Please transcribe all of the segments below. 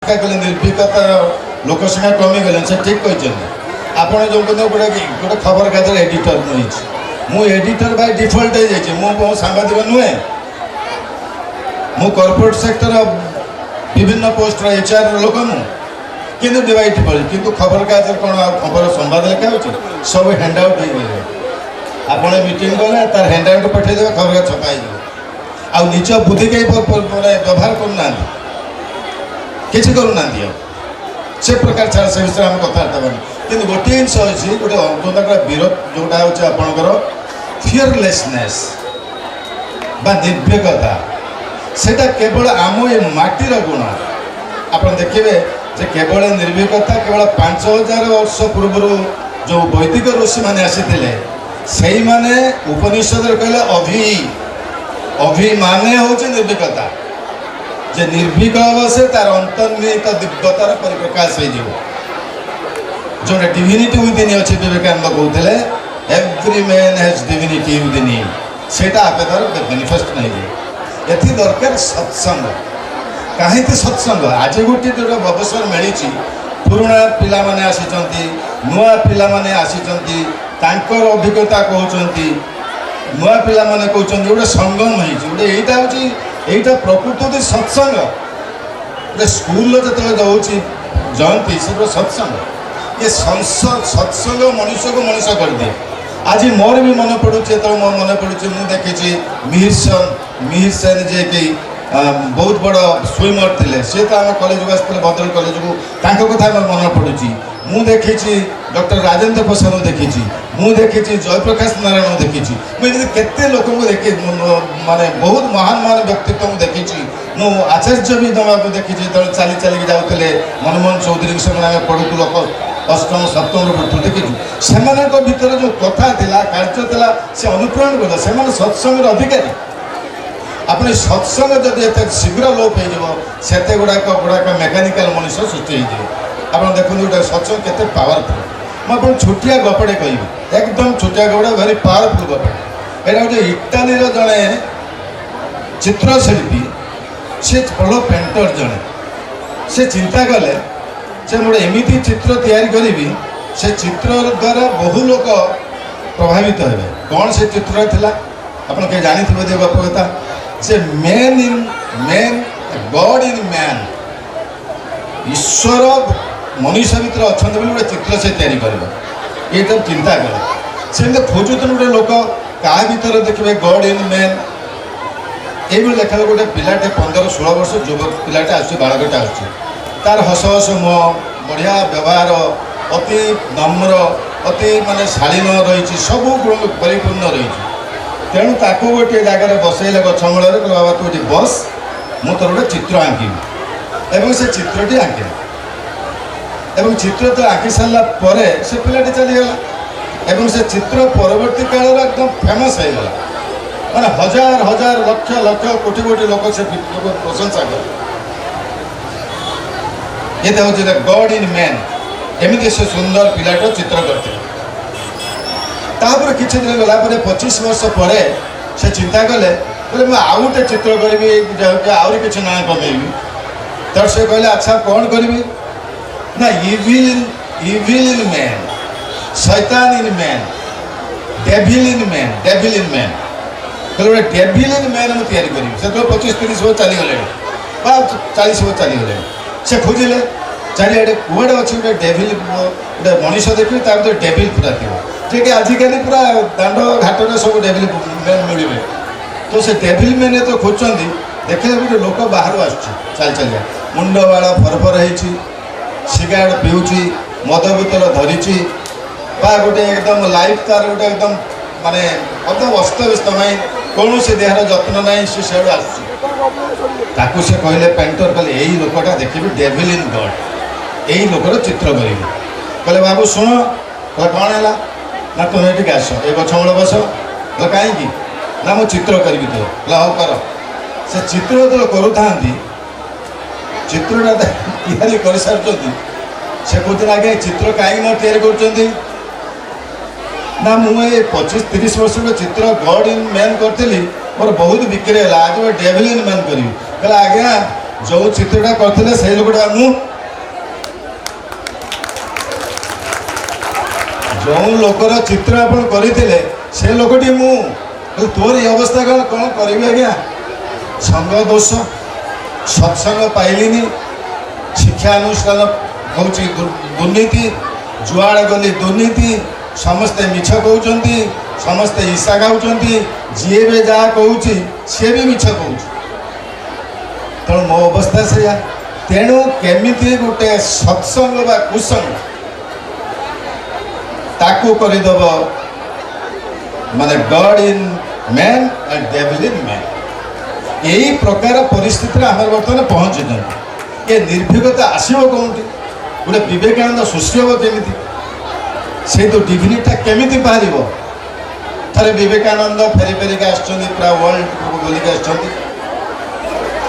व्याख्या कले निर्भीकता लोक संख्या कमिगले से ठीक कहते आपड़ जो गोटे गोटे खबर कागज एडिटर मु एडिटर बाय डिफल्ट हो जाए सांबादिक नुहे मु कॉर्पोरेट सेक्टर विभिन्न पोस्ट HR लोक मुझे डिवाइड पड़े किंतु खबर कागज कौन खबर संवाद लिखा हो सब हैंडआउट हो गए आपड़ मीटिंग गले तार हैंडआउट पठेदेवे खबर कागज छपाई आ निज बुद्धि कहीं व्यवहार करना किसी करूना से प्रकार छाड़ से विषय आम कथबार्ता बनी कि गोटे जिनस अच्छी गोटे जो विरोध जोटा हूँ आपणकर फियरलेसनेस बा निर्भीकता सेटा केवल आम ये माटीर गुण आप देखिए जे केवल निर्भीकता केवल 5000 वर्ष पूर्व जो वैदिक ऋषि मैंने आसी से मैंने उपनिषद कहले अभिमाने हूँ निर्भीकता जे निर्भीक हम से तार अंतर्निहित दिव्यतार परिप्रकाश हो जो डिविनिटी विदिन अच्छे विवेकानंद कहते every man has divinity within him सेटा आपे तार मैनिफेस्ट नहीं ये दरकार सत्संग कहीं सत्संग आज गोटे जो अवसर मिली पुराणा पिला माने आसी नुआ पिला माने आसी अभिज्ञता कहते नुआ पिला माने कहते गोटे संगम होते यहाँ प्रकृत सत्संग गोटे स्कूल जो जाऊँगी जयंती से सत्संग ये सत्संग मनुष्य को मनुष्य कर दिए आज मोर भी मन पड़ू जो मोर मन पड़ू मुझे देखी मिहिर सेन जे कि बहुत बड़ स्विमर थे सी तो आम कॉलेज को आसते भद्रक कॉलेज को कथा मन पड़ू मु देखी डॉक्टर राजेंद्र प्रसाद देखी मु देखी जयप्रकाश नारायण देखी मुझे केते लोक देखी माने बहुत महान महान व्यक्तित्व देखी मु आचार्य भी दवा को देखी चली चलिक जाते मनमोहन चौधरी के समय पढ़ुलु लोक अष्टम सप्तम पढ़ु देखी से भर जो कथा कार्य था से अनुप्रेरण कर सत्संग अधिकारी अपने सत्संग जब एत शीघ्र लोप होते गुड़ाक मेकानिकाल मनुष्य सृष्टि हो आप देखते गोटे सत्संग केते पावरफुल मुझे छोटिया गपटे कह एकदम छोटिया गपटा भारी पावरफुल गप यहाँ गोटे इटाली जड़े चित्रशिल्पी से भल पेंटर जड़े से चिंता कले से गोटे एमती चित्र तैयारी करी से चित्र द्वारा बहु लोक प्रभावित हे कौन से चित्र थिला आप जानी गप कथा से मैन गॉड इन मैन ईश्वर मनुष्य भितर अच्छा गोटे चित्र से तैयारी कर ये तब चिंता कले से खोजुन गोटे लोक क्या भर देखिए गॉड इन मैन ये देखा गोटे पिलाटे 15-16 वर्ष युवक पिलाटे आस बालकटे आस तार हस हस मुह बढ़िया व्यवहार अति नम्र अति माने शालीन रही सब गुण परिपूर्ण रही तेणु ताको गोटे जगार बसैले गछ मूल बाबा तू ये बस मु तोर गोटे चित्र आंकिबी एवं से चित्रटी आंकिला एवं चित्र तो आंकी सारा पर से पिलाटी चलीगला एवं से चित्र परवर्ती काल एकदम फेमस हो गला माने हजार हजार लक्ष लक्ष कोटी कोटी लोक से प्रशंसा कर ये हूँ गॉड इन मैन एमती से सुंदर पिलाट चित्र करते तापर किसी दिन गला 25 वर्ष पर से चिंता कले बोले मुझे आउ गोटे चित्र करी आहरी किसी ना कमेबी तर से कहले अच्छा कौन करी ना इविल इन मैन शैतान in man devil in man कहले गोटे डेविल इन मैन मुझे तैयारी करी से 25-30 वर्ष चलीगले 40 वर्ष चलीगले से खोजिले चारिड़े कौड़े अच्छे गोटे डेविल गोटे मनीष देखिए तार तो डेविल पूरा थी कि आजिकल पूरा दांड घाटर सब डेविल मैन मिले तो से डेविल मैन तो खोजती देखिए गोटे लोक बाहर आसुच्ची चलिया मुंड बाड़ फरफर हो सिगारेट पीऊँची मद बोतल धरी गोटे एकदम लाइफ तार गोटे एकदम माने एकदम अस्तव्यस्त माई कौन से देहर जत्न ना सी से आसू से कहले पेंटर कहले यही लोकटा देखिए डेविल इन गॉड यही लोकर चित्र करी कहले बाबू शुण कह कौन है ना तुम ये आस ये गछ मूल बस कहीं ना मु चित्र करी तो हाँ कर से चित्र जो करूँ चित्रटा तैयारी कर सारी से कहते आगे चित्र कहीं ना तैयारी कर ना मुझे 25-30 वर्ष चित्र गॉड इन मैन करी मोर बहुत बिक्री है आज मैं डेविल इन मैन करी कहला आज्ञा जो चित्रटा करते से लोकटा मु जो लोकर चित्र आपण करते से लोकटी मु तोर ये अवस्था कौन करी आज्ञा संग दोष सत्संग पाइलिनी शिक्षानुष्ठान हूँ दुर्नीति जुआड़े गली दुर्नीति समस्ते मिछ कहते समस्ते ईर्षा गाँव जी भी जहाँ कहूँ सी भी मिछ कहूँ तेणु मो अवस्था से तेणु केमिति गोटे सत्संग बा कुसंग ताकू करदेव माने God in man and devil in man यही प्रकार परिस्थिति आम बर्तमान पहुँची ये निर्भीकता आसो कौटी गोटे विवेकानंद सृष्टि हम केमी से तो डिविनिटा केमी बाहर थे विवेकानंद फेरी फेरिक पूरा वर्ल्ड बुलिक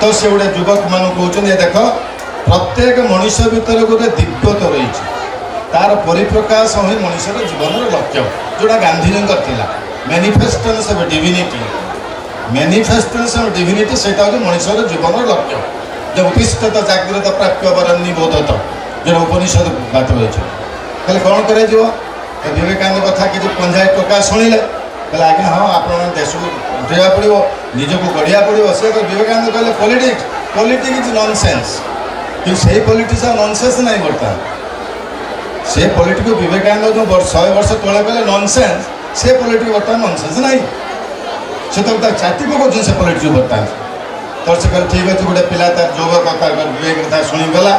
तो से गोटे युवक मान कहते देख प्रत्येक मनुष्य भितर गोटे दिव्यता रही तार परिप्रकाश ही मनुष्यर जीवन लक्ष्य जोड़ा गांधीजी था manifestation of divinity manifestation of divinity से मनुष्यर जीवन लक्ष्य जो उत्तिष्ठत जागृत प्राप्य वरन्नी बोधत जो उपनिषद बात रही कहे कौन कर विवेकानंद कथा कि पंजाय टोका शुणिले कहले आज्ञा हाँ आप देश को उठा पड़ो निजक गढ़िया पड़ो से विवेकानंद कहले पॉलिटिक्स पॉलिटिक्स इज नॉनसेंस कि से पॉलिटिक्स नॉनसेंस नहीं बर्तमान से पॉलिटिक्स विवेकानंद जो 100 वर्ष तले कहले नॉनसेंस से पॉलिटिक्स बर्तमान नॉनसेंस नहीं से तो चाटी पकाउछन से पॉलिटिक्स बर्तमान तो से कह ठीक अच्छे गोटे पिला तार जोग कथा विवेक कथा शुणीगला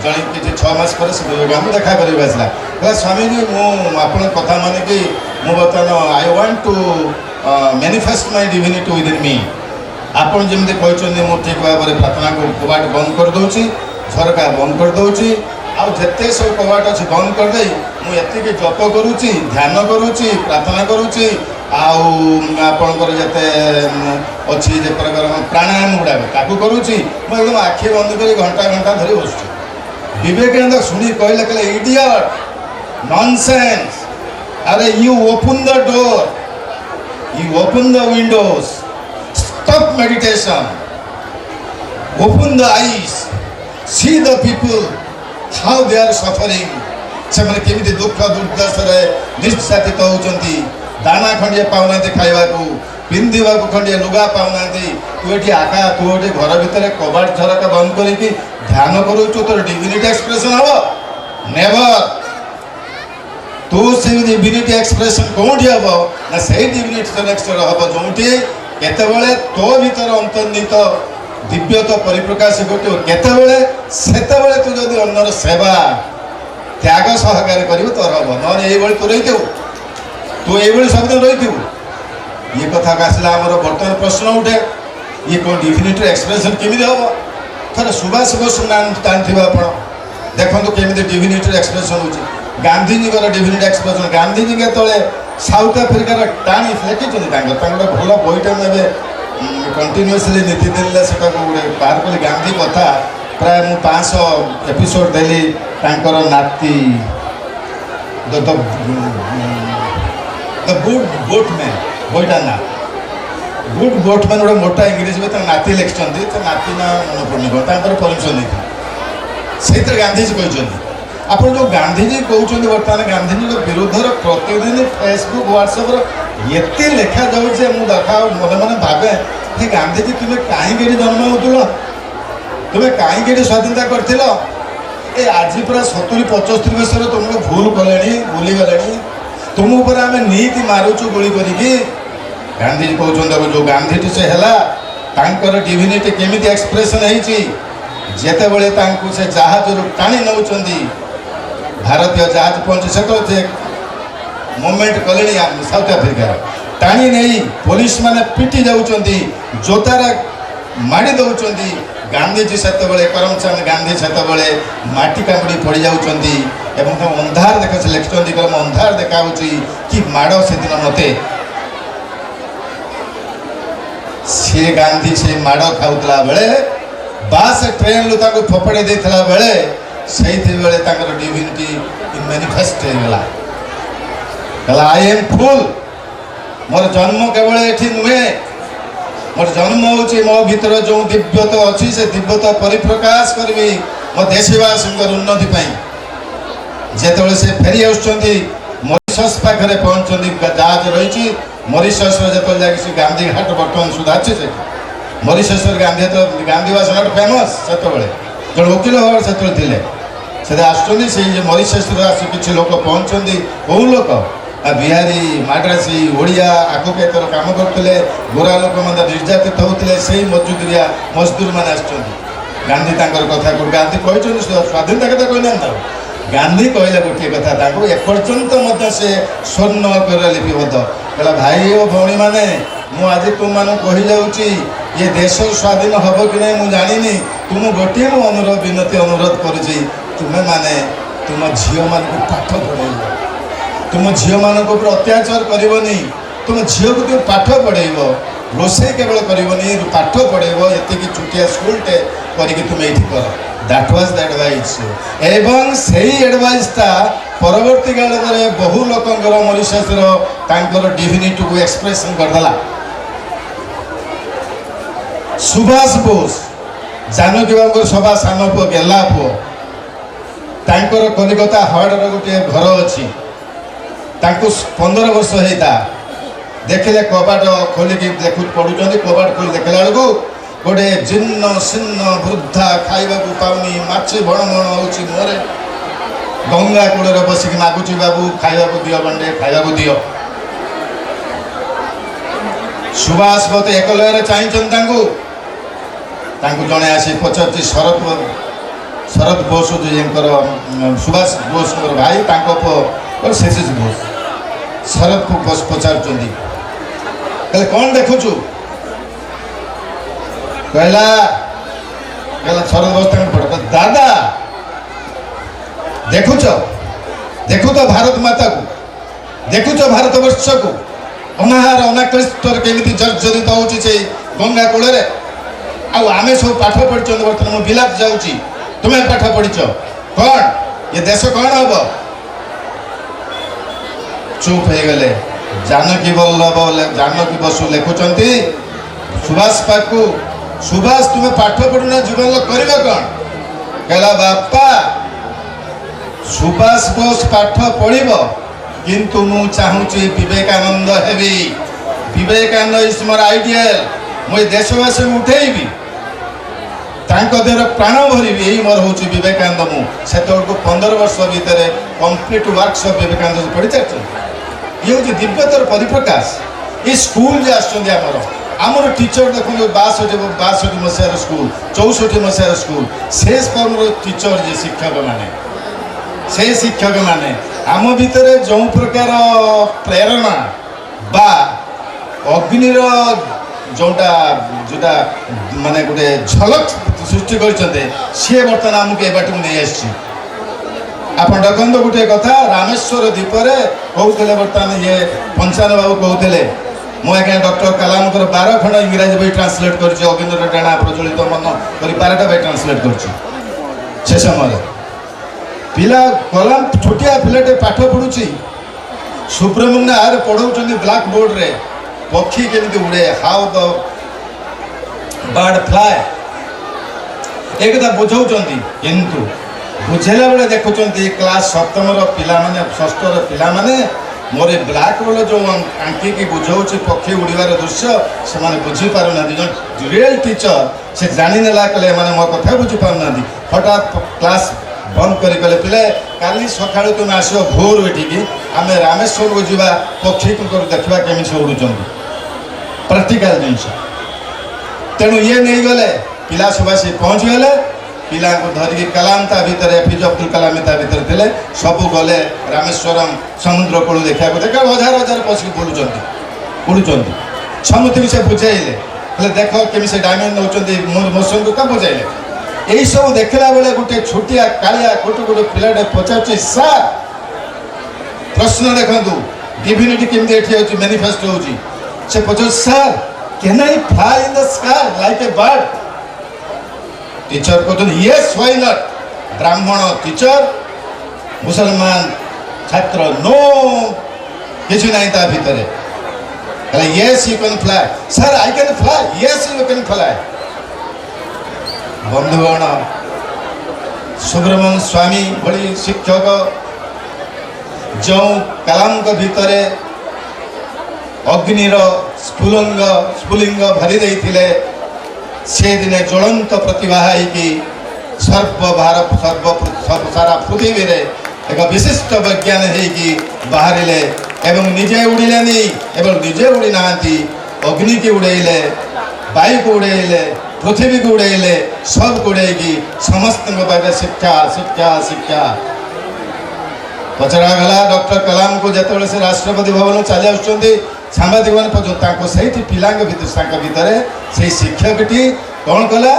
जन कि 6 मास पर से विवेकानंद देखा कर आसला कहला स्वामीजी मुझे कथा मान कि मुझे बर्तमान I want to manifest my divinity within me आपन जमी कहते मुझे ठीक भाव में प्रार्थना को कबाट बंद कर दूसरी झरका बंद कर दूसरी आते सब कबाट अच्छे बंद करदे मुझे जप करुच्ची ध्यान करुच्ची प्रार्थना करुच्ची आपणकर जिते अच्छी जे प्रकार प्राणायाम गुड़ाक ताकू करुच्ची मुझे एकदम आखि बंद कर घंटा घंटा धरी बस विवेकानंद शुणी कहले कहले इडियट नॉनसेंस अरे you open the door you open the windows stop meditation open the eyes see the people how they are suffering से केमी दुख दुर्दशा निर्यातित होती दाना खंडिया पाऊना खावा पिंधा खंडिया लुगा पाऊना तू ये आका तू ये घर भितर कबाट झरका बंद करके ध्यान करूँ तोर डिविनिटी एक्सप्रेशन हम नेवर तू से डिविनिटी एक्सप्रेशन कौटी हम ना से डिविनिटी एक्सप्रेशन हम जो केतबले तो भीतर अंतर्निहित दिव्यता परिप्रकाश घटे केतबले सेतबले तू जदि अन्नर सेवा त्याग सहकार कर तोर हम न तू रही तू ये सब रही ये कथा आसला आमर बर्तमान प्रश्न उठे ये कौन डिविनिटी एक्सप्रेशन केमी हम थे सुभाष बोस जानते आप देखो केमी डिविनिटी एक्सप्रेशन हो गांधीजी डिविनिटी एक्सप्रेशन गांधीजी के तले साउथ आफ्रिकार टाणी लिखिं गोटे भल बईटा मुझे कंटिन्यूअसली नीति दिल्ली से गोटे बाहर कली गांधी कथा प्राय मु 500 एपिसोड देली नाती द गुड बोटमैन बईटा ना गुड बोटमैन गोटे मोटा इंग्लीश में नाती लिखिं नाती ना मन पड़नी परमिशन नहीं से गांधीजी कहते आप जो गांधीजी कहते बर्तमान गांधीजी विरुद्ध प्रतिदिन फेसबुक व्हाट्सएप ये लेखा जाऊे मुझे देखा मन मन भावे कि गांधीजी तुम्हें कहीं जन्म होल तुम्हें कहीं स्वाधीनता कर आज पूरा 70-75 वर्ष तुमको भूल कले भूलीगले तुम उपर आम नीति मारुचु गोली करी गांधीजी कहते जो गांधीटी से है डिविनिटी केमी एक्सप्रेशन होते बड़े से जहाज टाणी नौ भारतीय जहाज पहुंचे से मुवमेंट कले साउथ आफ्रिका टाणी नहीं पुलिस माने पिटी जाऊँगी जोतार माड़ी दौरान गांधीजी से करमचंद गांधी से माटी कामुड़ी पड़ जाऊँगी अंधार देख से लिखिं कल अंधार देखा कि माड़ से दिन मत सी गांधी से माड़ खाऊला बेले बास ट्रेन लू फोपड़ी देता बेले से डिविनिटी इन मैनिफेस्ट होगा कहला आई एम फुल मोर जन्म केवल ये नुहे मोर जन्म होची मो भीतर जो दिव्यता अच्छी से दिव्यता परिप्रकाश करी मो देशवासी उन्नति जेतबे से फेरी आउछंती मॉरिशस पाखरे पहुंचंती जहाज रही मॉरिशस जो जाकि गांधी घाट बर्तमान सुधा अच्छे से मॉरिशस गांधी तो गांधी वाज नॉट फेमस से जो वकिल भाव से आसुँच से मॉरिशस आस कि लोक पहुंचती कौ लोक बिहारी माड्रासी ओडिया आगु केतर काम करते गोरा लोक मैंने निर्यातित होते से मजदूरिया मजदूर मैंने आसुँच गांधी कथा गांधी कहते स्वाधीनता कथा कहना गांधी कहले गोटे कथा एपर्यंत से स्वर्ण अक्षर लिपिबद्ध कहला भाई और भौणी मैंने मुझे तुम मान कही जाऊँगी ये देश स्वाधीन हम कि नहीं मुझे जानी तुम गोटे मो अनुरोध विनती अनुरोध करुँची तुम्हें माने तुम झील मान पाठ पढ़ेब तुम झील मान अत्याचार करनी तुम झील को तुम पाठ पढ़ेब रोसे केवल करनी पाठ पढ़ेब ये छुटिया स्कूलटे करके तुम ये कर दैट वाज द एडवाइस एवं से एडवाइसटा परवर्ती काल में बहु लोकंर मॉरिशस डिविनिटी को एक्सप्रेशन करदेला सुभाष बोस जानकी बाबू सभा सान पु गेला पु तांकर कलिकता हार्डर गोटे घर अच्छी 15 वर्ष होता देखिले कबाट खोलिकी देखु पढ़ुं कबाट खोली देखला बेलू गोटे जीर्ण शीर्ण वृद्धा खाइबा पाऊनी माछी भण भण होची मोरे गंगा कूल बसिक मागुची बाबू खाइबा दियो बंडे खाइबा दियो सुभाष बोस एक लय चाहिए जड़े आसी पचार शरद बोस सुभाष बोस भाई शिशिर बोस शरद बोस पचार कौन देखुचु कहला शरद बोस पढ़ दादा देखुच देखु तो भारत माता को देखुच भारत वर्ष को अनाहार अनाक्लिष्ट केमी जर्जरित हो गंगा कूल आम सब पाठ पढ़ी बर्तमान बिलात जाऊँगी तुम्हें पाठ पढ़ीच कौन ये देश कौन हम चुप हो गले जानकी वल्लभ जानकी बसु लिखुंट सुभाष पाखु सुभाष तुम्हें पाठ पढ़ुना जीवन कर कौन कहला बापा सुभाष बोस पाठ पढ़ किंतु मु चाहूँगी विवेकानंद हेबी विवेकानंद इज मोर आइडियल मुझे देशवासी उठेबी देहर प्राण भरी यही मोर हूँ विवेकानंद मुझे 15 वर्ष भितर कंप्लीट वर्कशॉप विवेकानंद पढ़ी सारी ये हूँ दिव्यतर परिप्रकाश ये स्कूल आमर आमर टीचर देखो 62 मसीहार स्कूल 64 मसीहार स्कूल से टीचर जे शिक्षक माने से शिक्षक माने आम भितर जो प्रकार प्रेरणा बा अग्निर जोटा जोटा माने गोटे झलक सृष्टि करते सी बर्तमान आमको बाट नहीं आसी आप देखते गोटे कथा रामेश्वर द्वीपर कहते बर्तमान ये पंचान बाबू कहते मुझे डॉक्टर कलाम 12 खंड इंग्राजी बही ट्रांसलेट कर अगिंद्र टाणा प्रचलित मन कर 12टा बही ट्रांसलेट कर समय पिला कलाम छोटिया पिलाटे पाठ पढ़ुची सुब्रमण्य आर पढ़ाऊँ ब्लैक बोर्ड रे पक्षी केमी उड़े हाउ द बर्ड फ्लाए एक बुझाऊँ किंतु बुझेला बेले देखुं क्लास 7 पिला माने 6 पिला माने मोर ब्लैक बोर्ड जो आंकी बुझाऊँ पक्षी उड़ार दृश्य से बुझीपार ना रियल टीचर से जाणीनेला कले मैंने मो कथा बुझीपार ना हठात क्लास बंद कर पिले काली सका तुम आस भोर एठिकी आम रामेश्वर को जा पक्षी देखा केमी से उड़ुं प्रैक्टिकल जिनस तेणु ये नहीं गले पिला सब आसी पहुँच गले पिला धरिकी कलाम ता भीतर एपीजे अब्दुल कलाम ता भीतर थे सबू गले रामेश्वरम समुद्र कूल देखा देखा हजार हजार बसिक बुलूँ समस्त से बुझेले देख केमी से डायमंड नौ मोशन को क्या बुझाइले यही सब देखला बेले गोटे छोटिया कालिया गोटे गोटे पिलाटे पचार सार प्रश्न देखु डिविनिटी केमी एटी मैनिफेस्ट होची से पचार सार can I fly in the sky like a bird teacher कहते यस व्हाई नॉट ब्राह्मण टीचर मुसलमान छात्र नो किसी ना भितर yes you can fly sir I can fly yes you can fly बंधुगण सुब्रमण्य स्वामी भली शिक्षक जो कलाम भितर अग्निर स्फुलिंग भरी देते से दिने ज्वलंत प्रतिभा है सर्व सारा पृथ्वी रे एक विशिष्ट वैज्ञान है बाहर एवं निजे उड़िले एवं निजे उड़ी ना अग्नि की उड़ेले वायु को उड़ेले पृथ्वी को उड़ेले सब उड़ेगी समस्त शिक्षा शिक्षा शिक्षा पचरा गला डॉक्टर कलाम को जिते से राष्ट्रपति भवन चली आसुँच सांबादिक मैंने पचार से पिला भितर से शिक्षकटी कौन कला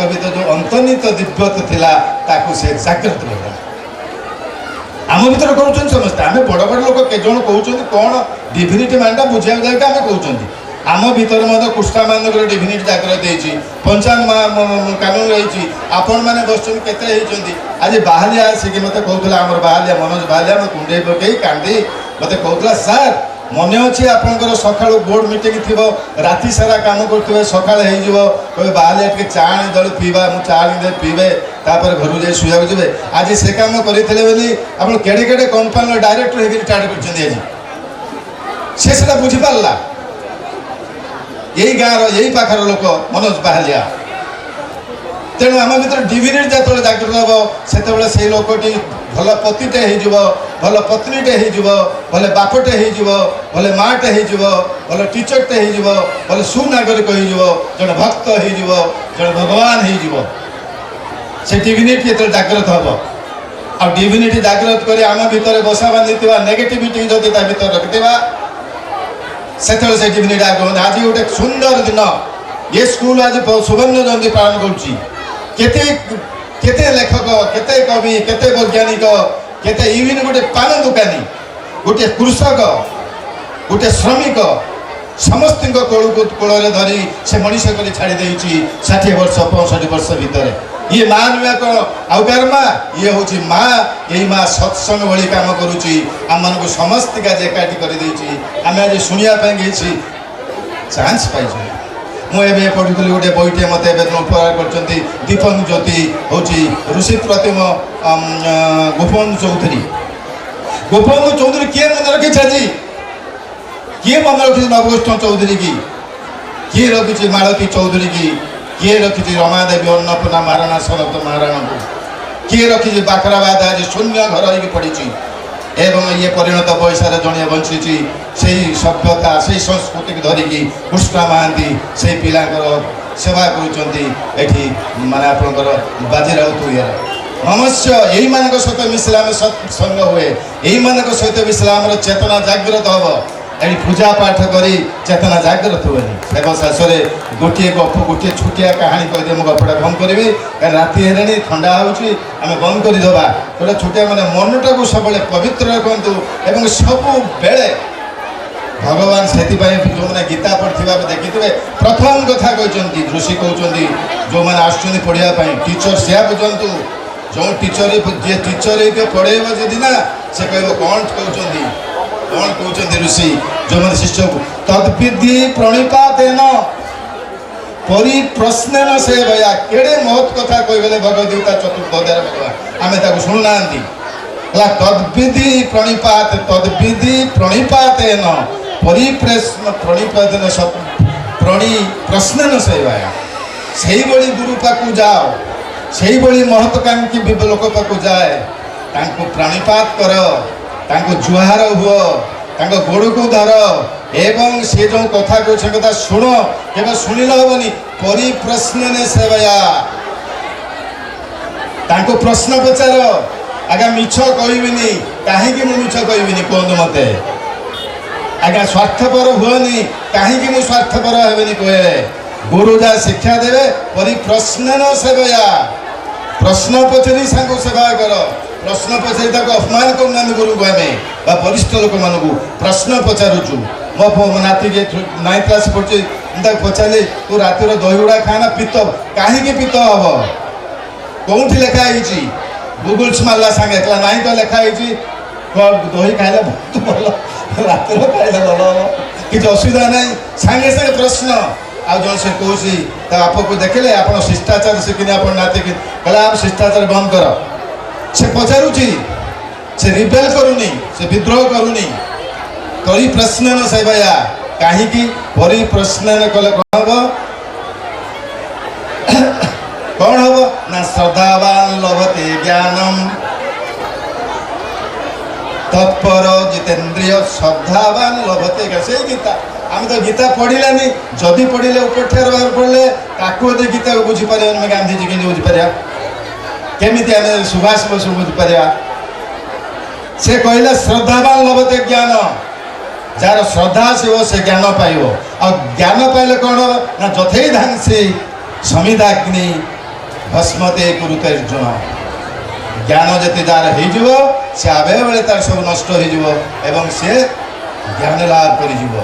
भीतर जो अंतर्निहित दिव्यता थिला ताकू से जागृत कला आम भर कौन समस्ते आम बड़ बड़ लोक के जन कहते कौन डिविनिटी मानटा बुझा जाए आम कहते आम भर मतलब कुष्ठा मानक डिविनिटी जागृत होती पंचायत कानून रही आपण मैंने बस केते आज बाहालिया आसिक मत कहला आम बाहालिया मनोज बाहालिया मैं कुंडे पकई कांदी मत कहला सार मन अच्छे आपंकर सका बोर्ड मीटिंग थी राति सारा कम करेंगे सका कहे बाहर टे चा दल पीवा मुझे चा दे पीबे तापर घर जाए शुआ जी आज से कम करते आप केड़े केड़े कंपानी डायरेक्टर होकर रिटायर्ड कर से बुझीपारा यही गाँव यही पाखर लोक मनोज बाहालिया तेणु आम भर डिविनिटी जो जागृत हम से लोकटी भल पतिटे हो भल पत्नीटे हो भले बापटे हो भले माटे हो भले टीचरटे हो भले सुनागरिक हो जन भक्त हो जन भगवान हो से डिविनिटी जो जागृत हम आ डिविनिटी जागृत कर आम भर बसा बांधी नेगेटिविटी जदि भर रखा से डिविनिटी आगे आज गोटे सुंदर दिन ये स्कूल आज सुवर्ण जयंती पालन केते लेखक केते कवि केते वैज्ञानिक केते इवन गोटे पान दुकानी गोटे कृषक गोटे श्रमिक समस्त कोल धरी से मनीष कर छाड़ी 60 वर्ष 65 वर्ष भितर ये माँ नुआ कौन आउकार माँ ये हूँ माँ यही माँ सत्संग भली कम करुच्ची आम मान समस्त का एकाठी कर आम आज शुणापी चान्स पाई मुझे पढ़ी गोटे बईटे मत उपहार कर दीपन ज्योति हूँ ऋषि प्रतिम गोपबंधु चौधरी गोपबंधु चौधरी किए मन रखी आज किए मन रखी नवकृष्ण चौधरी की किए रखी मालती चौधरी की किए रखी रमादेवी अन्नपूर्णा महाराणा शरत महाराणा को किए रखी बाखराबाद आज शून्य घर हो पड़ी एवं ये परिणत बयसार जड़िए बंची से सभ्यता से संस्कृति की धरिकी कृष्णा महांती से पिलांकर सेवा करुँच माने आपंकर बाजीराउत ये ममस्य यही मान सहित मिसले आम सत्संग हुए यही मान सहित मिसले आम चेतना जागृत हम ये पूजा पाठ करी चेतना जागृत हुए शेष गोटे गप गोटे छुटिया कहानी कहीदे मुझे गपटा बंद करी कहीं राति है ठंडा होमें बंद करदे गोटे छुटिया मैंने मनटा को सब पवित्र रखु एवं सब बेले भगवान से जो मैंने गीता पढ़ा देखिए प्रथम कथा कहते ऋषि कहते जो मैंने आसुँच पढ़ापी टीचर से बुझंतु जो टीचर जी टीचर पढ़ेब जी ना से कह कौन कहते कौन कहते ऋषि जो मैंने शिष्य को तद्विधि प्रणिपातेन परिप्रश्नेन से भया केड़े महत् कथा कहले भगवद्गीता चतुर्थ अध्याय भगवान आमे ताको सुनुना तद्विधि प्रणिपातेन प्रणिपातेन प्रणिप्रश्नेन से भया से बड़ी गुरु पाकू जाओ से बड़ी महत्वाकांक्षी लोक पाकू जाए तांको प्रणिपात कर तांको जुहार हुओ तांको गोड़ को धर एवं से जो कथा कहते कथा शुण केवल शुणिल हेनी परिप्रश्न सेवया तांको प्रश्न पचार आज्ञा मिछ कहबिनी कहीं मिछ कहबिनी कहतु मत आज्ञा स्वार्थपर हुए कहीं मुझ स्वार्थपर हेबनी कहे गुरु जहाँ शिक्षा देवे परिप्रश्न सेवया प्रश्न पचारि सांको सेवा कर प्रश्न पचारि अपमान करना गुरु को आम वरिष्ठ लोक मान प्रश्न पचारुचु मो नाती 9th क्लास पढ़ी पचारे तू रातिर दहीगुड़ा खाना पित्त कहीं पित्त हम कौटी लिखाई गुगल्स मारला सांगे ना तो लिखाई दही खाइले बहुत भल रातिर खाइले भल हम କିଛି ଅସୁବିଧା ନାହିଁ ସାଙ୍ଗେ ସାଙ୍ଗେ ପ୍ରଶ୍ନ ଆଉ ଜଣେ ସେ କହୁଛି ତା ବାପକୁ ଦେଖିଲେ ଆପଣ ଶିଷ୍ଟାଚାର ଶିଖିନି ଆପଣ ନାତି କହିଲେ ଆମ ଶିଷ୍ଟାଚାର ବନ୍ଦ କର ସେ ପଚାରୁଛି ସେ ରିବେଲ କରୁନି ସେ ବିଦ୍ରୋହ କରୁନି ପରିପ୍ରଶ୍ନ ନ ସେବୟା କାହିଁକି ପରିପ୍ରଶ୍ନ ନ କଲେ କ'ଣ ହବ କ'ଣ ହବ ନା ଶ୍ରଦ୍ଧାବାନ ଲଭତେ ଜ୍ଞାନମ୍ ତତ୍ପର ଜିତେନ୍ଦ୍ରିୟ ଶ୍ରଦ୍ଧାବାନ ଲଭତେ ସେଇ ଗୀତା ଆମେ ତ ଗୀତା ପଢିଲାନି ଯଦି ପଢିଲେ ଉପଠାର ଭାବରେ ପଢିଲେ ତାକୁ ଯଦି ଗୀତାକୁ ବୁଝିପାରିବା ଆମେ ଗାନ୍ଧିଜୀ କେମିତି ବୁଝିପାରିବା କେମିତି ଆମେ ସୁଭାଷ ବୋଷ ବୁଝିପାରିବା ସେ କହିଲା ଶ୍ରଦ୍ଧାବାନ ଲଭତେ ଜ୍ଞାନ ଯାହାର ଶ୍ରଦ୍ଧା ଆସିବ ସେ ଜ୍ଞାନ ପାଇବ ଆଉ ଜ୍ଞାନ ପାଇଲେ କ'ଣ ନା ଯଥେଇ ଧାଂସି ସମିଦାଗ୍ନି ଭସ୍ମତେ କୁରୁତେ ଅର୍ଜୁନ ଜ୍ଞାନ ଯେତେ ଯାହାର ହେଇଯିବ ସେ ଆବେ ବେଳେ ତାର ସବୁ ନଷ୍ଟ ହେଇଯିବ ଏବଂ ସେ ଜ୍ଞାନ ଲାଭ କରିଯିବ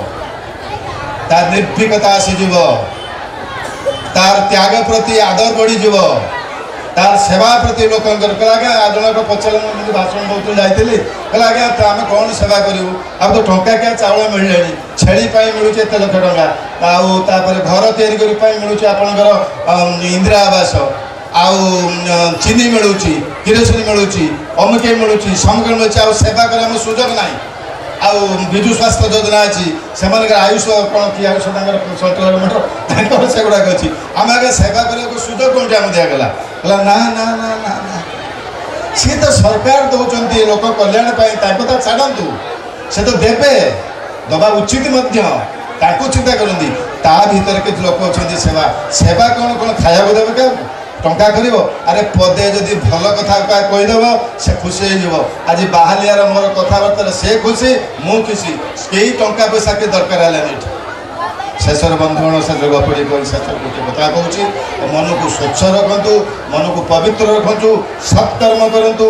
ତାର ନିର୍ଭୀକତା ଆସିଯିବ ତାର ତ୍ୟାଗ ପ୍ରତି ଆଦର ବଢ଼ିଯିବ ତାର ସେବା ପ୍ରତି ଲୋକଙ୍କର କହିଲା ଆଜ୍ଞା ଜଣକ ପଚାରିଲେ ମୁଁ ଏମିତି ଭାଷଣ ଦେଉଥିଲି ଯାଇଥିଲି କହିଲା ଆଜ୍ଞା ଆମେ କ'ଣ ସେବା କରିବୁ ଆଉ ତ ଟଙ୍କାକିଆ ଚାଉଳ ମିଳିଲାଣି ଛେଳି ପାଇଁ ମିଳୁଛି ଏତେ ଲକ୍ଷ ଟଙ୍କା ଆଉ ତାପରେ ଘର ତିଆରି କରିବା ପାଇଁ ମିଳୁଛି ଆପଣଙ୍କର ଇନ୍ଦିରା ଆବାସ ଆଉ ଚିନି ମିଳୁଛି କିରୋସିନି ମିଳୁଛି ଅମୁକେ ମିଳୁଛି ସମୁଖ ମିଳୁଛି ଆଉ ସେବା କରିବା ଆମର ସୁଯୋଗ ନାହିଁ ଆଉ ବିଜୁ ସ୍ୱାସ୍ଥ୍ୟ ଯୋଜନା ଅଛି ସେମାନଙ୍କର ଆୟୁଷ କ'ଣ କି ଆୟୁଷ ତାଙ୍କର 70 ମିଟର ତାଙ୍କର ସେଗୁଡ଼ାକ ଅଛି ଆମେ ଆଗେ ସେବା କରିବାକୁ ସୁଯୋଗ କେଉଁଠି ଆମକୁ ଦିଆଗଲା କହିଲା ନା ନା ନା ନା ନା ସିଏ ତ ସରକାର ଦେଉଛନ୍ତି ଲୋକ କଲ୍ୟାଣ ପାଇଁ ତାଙ୍କୁ ତ ଛାଡ଼ନ୍ତୁ ସେ ତ ଦେବେ ଦେବା ଉଚିତ ମଧ୍ୟ ତାଙ୍କୁ ଚିନ୍ତା କରନ୍ତି ତା ଭିତରେ କିଛି ଲୋକ ଅଛନ୍ତି ସେବା ସେବା କ'ଣ କ'ଣ ଖାଇବାକୁ ଦେବେ କାହାକୁ ଟଙ୍କା କରିବ ଆରେ ପଦେ ଯଦି ଭଲ କଥା କହିଦେବ ସେ ଖୁସି ହେଇଯିବ ଆଜି ବାହାଲିଆର ମୋର କଥାବାର୍ତ୍ତାରେ ସେ ଖୁସି ମୁଁ ଖୁସି କେହି ଟଙ୍କା ପଇସା କି ଦରକାର ହେଲାନି ଏଠି ଶେଷରେ ବନ୍ଧୁଗଣ ଶେଷରେ ଗପଟି କହି ଶେଷରେ ଗୋଟେ କଥା କହୁଛି ମନକୁ ସ୍ୱଚ୍ଛ ରଖନ୍ତୁ ମନକୁ ପବିତ୍ର ରଖନ୍ତୁ ସତ୍କର୍ମ କରନ୍ତୁ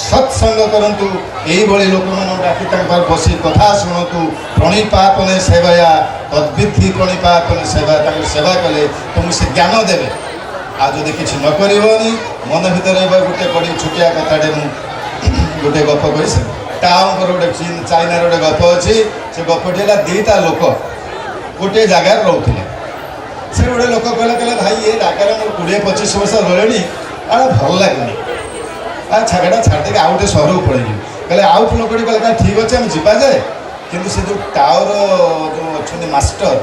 ସତ୍ସଙ୍ଗ କରନ୍ତୁ ଏଇଭଳି ଲୋକମାନଙ୍କୁ ଡାକି ତାଙ୍କ ପାଖରେ ବସି କଥା ଶୁଣନ୍ତୁ ପ୍ରଣିପାତନେ ସେବୟା ତଦ୍ବିଧି ପ୍ରଣିପାତନେ ସେବା ତାଙ୍କୁ ସେବା କଲେ ତୁମକୁ ସେ ଜ୍ଞାନ ଦେବେ ଆଉ ଯଦି କିଛି ନ କରିବନି ମନ ଭିତରେ ଗୋଟେ ବଡ଼ି ଛୋଟିଆ କଥାଟେ ମୁଁ ଗୋଟେ ଗପ କହିଛି ଟାଉଙ୍କର ଗୋଟେ ଚାଇନାର ଗୋଟେ ଗପ ଅଛି ସେ ଗପଟି ହେଲା ଦୁଇଟା ଲୋକ ଗୋଟିଏ ଜାଗାରେ ରହୁଥିଲେ ସେ ଗୋଟେ ଲୋକ କହିଲେ ଭାଇ ଏ ଜାଗାରେ ମୁଁ 20-25 ବର୍ଷ ରହିଲେଣି ଆଉ ଭଲ ଲାଗୁନି ଛାଗଟା ଛାଡ଼ିଦେଇକି ଆଉ ଗୋଟେ ସହରକୁ ପଳେଇଯିବି କହିଲେ ଆଉ ଲୋକଟି କହିଲେ ଠିକ୍ ଅଛି ଆମେ ଯିବା ଯେ କିନ୍ତୁ ସେ ଯେଉଁ ଟାୱାର ଯେଉଁ ଅଛନ୍ତି ମାଷ୍ଟର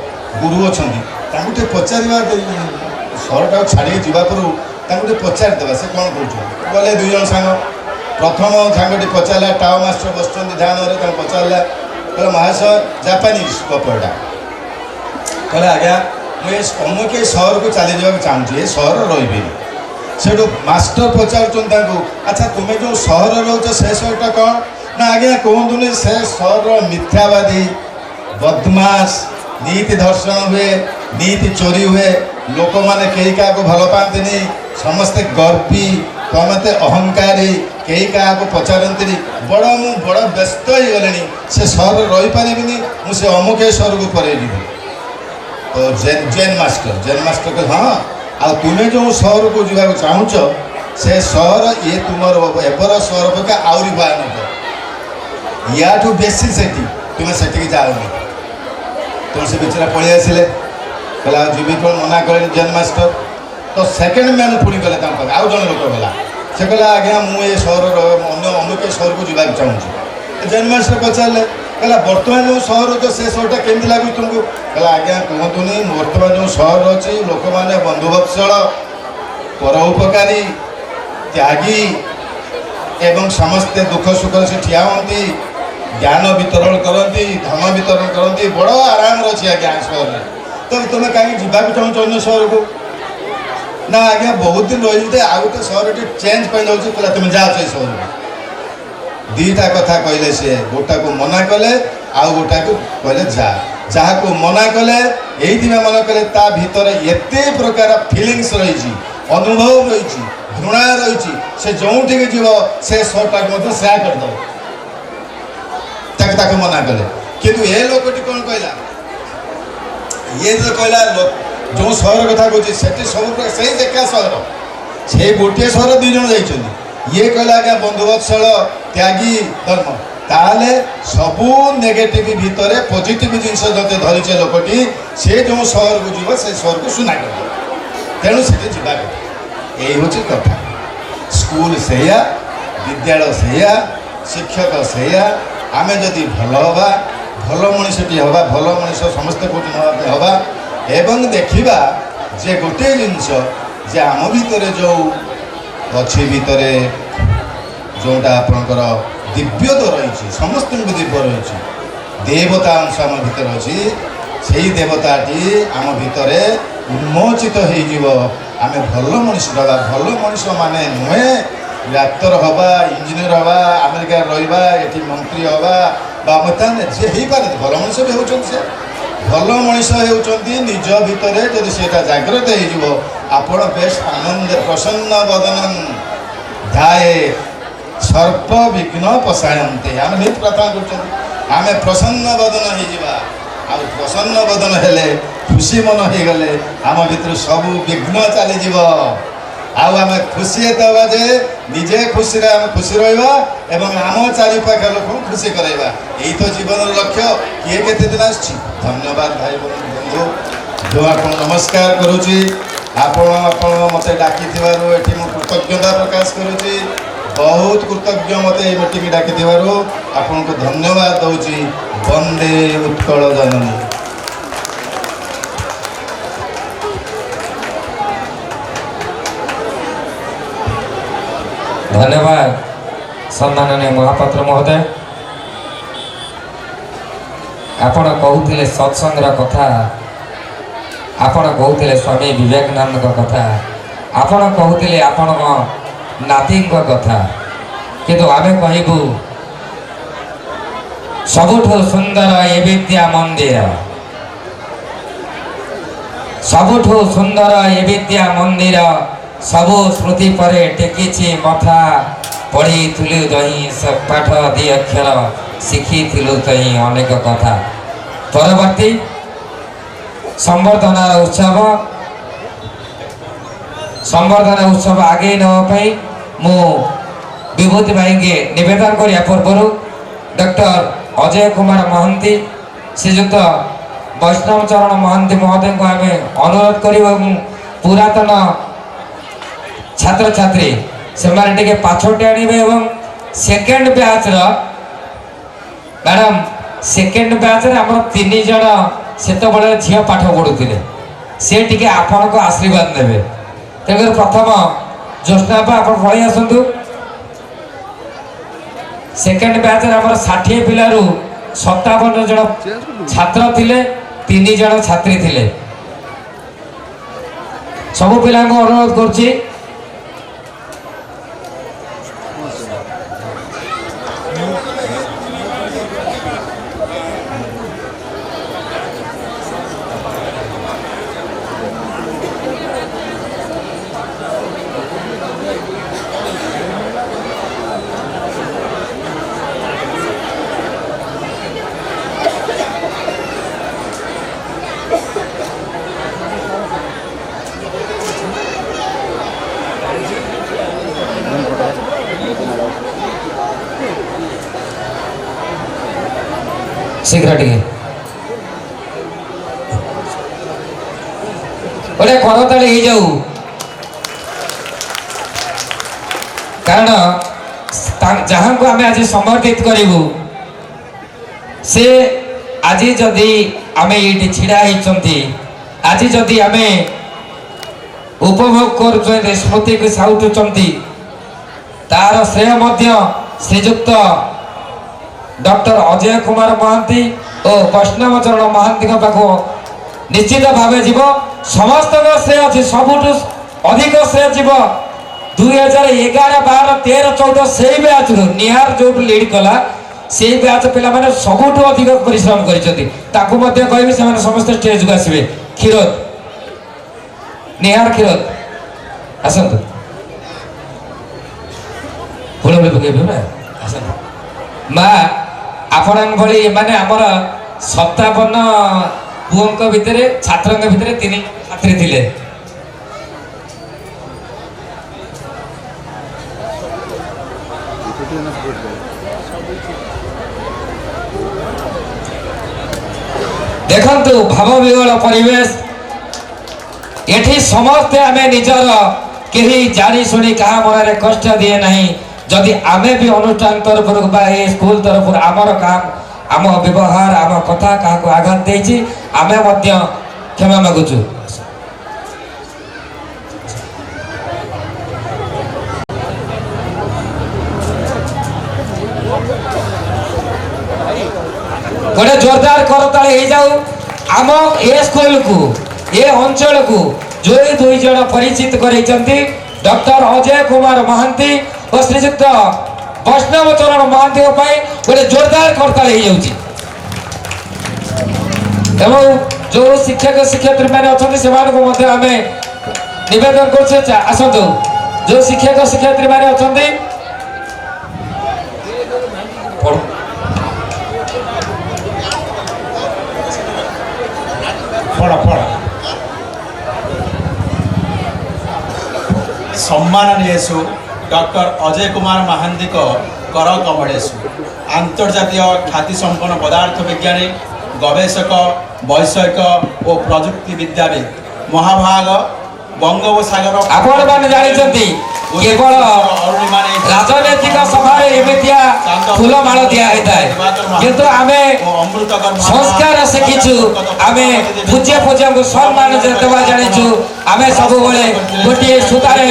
ଗୁରୁ ଅଛନ୍ତି ତାଙ୍କୁ ଟିକେ ପଚାରିବା ସହରଟାକୁ ଛାଡ଼ିକି ଯିବା ପୂର୍ବରୁ ତାଙ୍କୁ ଟିକେ ପଚାରିଦେବା ସେ କ'ଣ କହୁଛନ୍ତି ଗଲେ 2 ଜଣ ସାଙ୍ଗ ପ୍ରଥମ ସାଙ୍ଗଟି ପଚାରିଲା ଟାୱାର ମାଷ୍ଟର ବସୁଛନ୍ତି ଧ୍ୟାନରେ ତାଙ୍କୁ ପଚାରିଲା କହିଲେ ମହାଶୟ ଜାପାନିଜ ଗପଟା କହିଲେ ଆଜ୍ଞା ମୁଁ ଅମୁକ ଏ ସହରକୁ ଚାଲିଯିବାକୁ ଚାହୁଁଛି ଏ ସହର ରହିବିନି ସେଠୁ ମାଷ୍ଟର ପଚାରୁଛନ୍ତି ତାଙ୍କୁ ଆଚ୍ଛା ତୁମେ ଯେଉଁ ସହରରେ ରହୁଛ ସେ ସହରଟା କ'ଣ ନା ଆଜ୍ଞା କୁହନ୍ତୁନି ସେ ସହରର ମିଥ୍ୟାବାଦୀ ବଦମାସ ନୀତି ଧର୍ଷଣ ହୁଏ ନୀତି ଚୋରି ହୁଏ ଲୋକମାନେ କେହି କାହାକୁ ଭଲ ପାଆନ୍ତିନି ସମସ୍ତେ ଗର୍ବୀ ସମସ୍ତେ ଅହଙ୍କାରୀ କେହି କାହାକୁ ପଚାରନ୍ତିନି ମୁଁ ବଡ଼ ବ୍ୟସ୍ତ ହେଇଗଲେଣି ସେ ସହରରେ ରହିପାରିବିନି ମୁଁ ସେ ଅମୁକ ସହରକୁ ପଳେଇଯିବି ତ ଜେନ୍ ମାଷ୍ଟର କହିଲେ ହଁ ଆଉ ତୁମେ ଯେଉଁ ସହରକୁ ଯିବାକୁ ଚାହୁଁଛ ସେ ସହର ଇଏ ତୁମର ଏପର ସହର ଅପେକ୍ଷା ଆହୁରି ଭୟାନକ ୟାଠୁ ବେଶୀ ସେଠି ତୁମେ ସେଠିକି ଯାଉନି ତୁମେ ସେ ବିଚରା ପଳେଇ ଆସିଲେ କହିଲେ ଆଉ ଯିବି କ'ଣ ମନା କଲେନି ଜେନ୍ ମାଷ୍ଟର ତ ସେକେଣ୍ଡ ମ୍ୟାନ୍ ପୁଣି ଗଲେ ତାଙ୍କ ପାଖରେ ଆଉ ଜଣେ ଲୋକ ଗଲା ସେ କହିଲା ଆଜ୍ଞା ମୁଁ ଏ ସହରର ଅନ୍ୟ ଅମୁକ ସହରକୁ ଯିବାକୁ ଚାହୁଁଛି ଜେନ୍ ମାଷ୍ଟର ପଚାରିଲେ କହିଲା ବର୍ତ୍ତମାନ ଯେଉଁ ସହର ଅଛି ସେ ସହରଟା କେମିତି ଲାଗୁଛି ତୁମକୁ କହିଲା ଆଜ୍ଞା କୁହନ୍ତୁନି ବର୍ତ୍ତମାନ ଯେଉଁ ସହର ଅଛି ଲୋକମାନେ ବନ୍ଧୁବତ୍ସଳ ପରୋପକାରୀ ତ୍ୟାଗୀ ଏବଂ ସମସ୍ତେ ଦୁଃଖ ସୁଖରେ ସେ ଠିଆ ହୁଅନ୍ତି ଜ୍ଞାନ ବିତରଣ କରନ୍ତି ଧନ ବିତରଣ କରନ୍ତି ବଡ଼ ଆରାମରେ ଅଛି ଆଜ୍ଞା ସହରରେ ତ ତୁମେ କାହିଁକି ଯିବାକୁ ଚାହୁଁଛ ଅନ୍ୟ ସହରକୁ ନା ଆଜ୍ଞା ବହୁତ ଦିନ ରହିଯିବେ ଆଉ ଗୋଟେ ସହରଟି ଚେଞ୍ଜ ପାଇଁ ଯାଉଛି କହିଲା ତୁମେ ଯାଅ ସେ ସହରକୁ ଦୁଇଟା କଥା କହିଲେ ସିଏ ଗୋଟାକୁ ମନା କଲେ ଆଉ ଗୋଟାକୁ କହିଲେ ଯାହାକୁ ମନା କଲେ ଏଇଥିପାଇଁ ମନା କଲେ ତା ଭିତରେ ଏତେ ପ୍ରକାର ଫିଲିଙ୍ଗସ୍ ରହିଛି ଅନୁଭବ ରହିଛି ଘୃଣା ରହିଛି ସେ ଯେଉଁଠିକି ଯିବ ସେ ସହରଟାକୁ ମଧ୍ୟ ସେୟା କରିଦେବ ତାକୁ ମନା କଲେ କିନ୍ତୁ ଏ ଲୋକଟି କ'ଣ କହିଲା ଇଏ ଯେ କହିଲା ଯେଉଁ ସହର କଥା କହୁଛି ସେଠି ସବୁ ସେଇ ଏକା ସହର ସେଇ ଗୋଟିଏ ସହର 2 ଜଣ ଯାଇଛନ୍ତି ଇଏ କହିଲା ଆଜ୍ଞା ବନ୍ଧୁବତ୍ସଳ ତ୍ୟାଗୀ ଧର୍ମ ताले सबू नेगेटिव भितर पॉजिटिव जिनस जते धरिचे लोकटी से जो सहर को जीव से सहर को सुना कर तेणु से जीवा यही हूँ कथा स्कूल से विद्यालय से शिक्षक से आमे जदि भल हवा भल मनीषटी हवा भल मनीष समस्त कोटि हवा एवं देखा जे गोटे जिनस जे आम भितर जो अच्छी भितर जोटा आपणकर दिव्यता रही समस्त दिव्य रही देवता अंश आम भितर अच्छी से देवताटी आम भितर उन्मोचित होमें भल मनीष हवा भल मनीष माने नुहे डाक्तर हवा इंजीनियर हवा अमेरिका रहा ये मंत्री हवा जे ही पारे भल मनीष भी होती से भल मनीष होती निज भितर जदि से जागृत होपण बेश आनंद प्रसन्न बदन ध्याए सर्प विघ्न पशायन्ते आम नित प्रार्थना कर आम प्रसन्न बदन हो प्रसन्न बदन हेले खुशी मन हो गले आम भर सब विघ्न चलीज आम खुशी हेतवा जे निजे खुशी आम खुशी रहा एवं आम चारिपाख लोक खुशी कराइबा यही तो जीवन लक्ष्य किए केते दिन आछि धन्यवाद भाई बंधु जो आप नमस्कार करुच्ची आपण मत डाकी ये कृतज्ञता प्रकाश करुच्ची बहुत कृतज्ञ मत मीटिंग डाकी आपन को धन्यवाद दूची वंदे उत्कल जननी। धन्यवाद सम्माननीय महापात्र महोदय आपण कहते सत्संग कथा आपण कहते स्वामी विवेकानंद कथा आपण कहते आपण नाती कथा किंतु आमे कहबू सबुठु सुंदर ए विद्या मंदिर सबुठु सुंदर ए विद्या मंदिर सबु स्मृति परे टेकिछि मथा पढ़ी थिलु दही सब पाठ दी अक्षर शिखी थिलु तही अनेक कथा परवर्ती संवर्धना उत्सव आगे नवाई मु विभूति भाई के निवेदन करिया पूर्व डॉक्टर अजय कुमार महांती श्रीजुक्त वैष्णव चरण महांती महोदय को आम अनुरोध कर पुरातन छात्र छात्री से माने पाछटे आणवे और second batch madam second batch आम 3 जन से झील पाठ पढ़ुते से टी आपण को आशीर्वाद देवे तेणुकर प्रथम ज्योत्ना आप पढ़ी आसतु सेकेंड बैच आम 60 पिलू 57 जन छात्र थिले 3 जन छात्री थिले सबु पिला अनुरोध करुच्ची शीघ्र टे गोटे करताली हो जाऊ कारण जहाँ को आम आज समर्पित करूँ से आज जदि आम ये छिड़ा होती आज जदि आम उपभोग कर स्मृति को साउटुंट तार श्रेय श्रीजुक्त डॉक्टर अजय कुमार महांती और वैष्णव चरण महांती पाख निश्चित भाव जीव समस्त श्रेय अच्छी सबुठ अधिक श्रेय जीव 2011, 12, 13, 14 से बैच निहार जो लीड कला से बैच पिला माने सबुठ अधिक परिश्रम करी समस्त स्टेज को आसवे क्षीरोद निहार क्षीरोद आसतु फूल पकड़ आसतु माँ आपण भली माने आमर 57 पुओं भितर छात्रों भितर 3 छात्री थिले देखंतु भाव विगल परिवेश एठी समस्ते आमे निजर केही जानी सुनी कहा मनरे कष्ट दिए नहीं जदि आमे भी अनुष्ठान तरफ बा ए स्कूल तरफ आमर काम आम व्यवहार आम कथा कहा आघात देछि आमे मध्य क्षमा मागुछु। गोटे जोरदार करताली हो जाऊ आम ए स्कूल को ए अंचल को जो दुई जन परिचित करते डॉक्टर अजय कुमार महांती और श्रीजुक्त वैष्णव चरण महांती गोटे जोरदार करताली हो जाऊ जो शिक्षक शिक्षयित्री मैंने अच्छा से निवेदन कर आसतु जो शिक्षक शिक्षयित्री मैंने अच्छा सम्माननीयसु डॉक्टर अजय कुमार महांती कर कमलेशु आंतर्जातीय ख्याति संपन्न पदार्थ वैज्ञानिक गवेषक वैषयिक और प्रजुक्ति विद्याविद महाभाग बंगोपसागर आपण माने जानिछंती केवल राजनैतिक सभा एमितिया फूल माल दिया होता है किंतु आमे संस्कार शिखिछु आमे पूज्य पूज्य को सम्मान देवा जानिछु आमे सब बेले गोटे सुतारे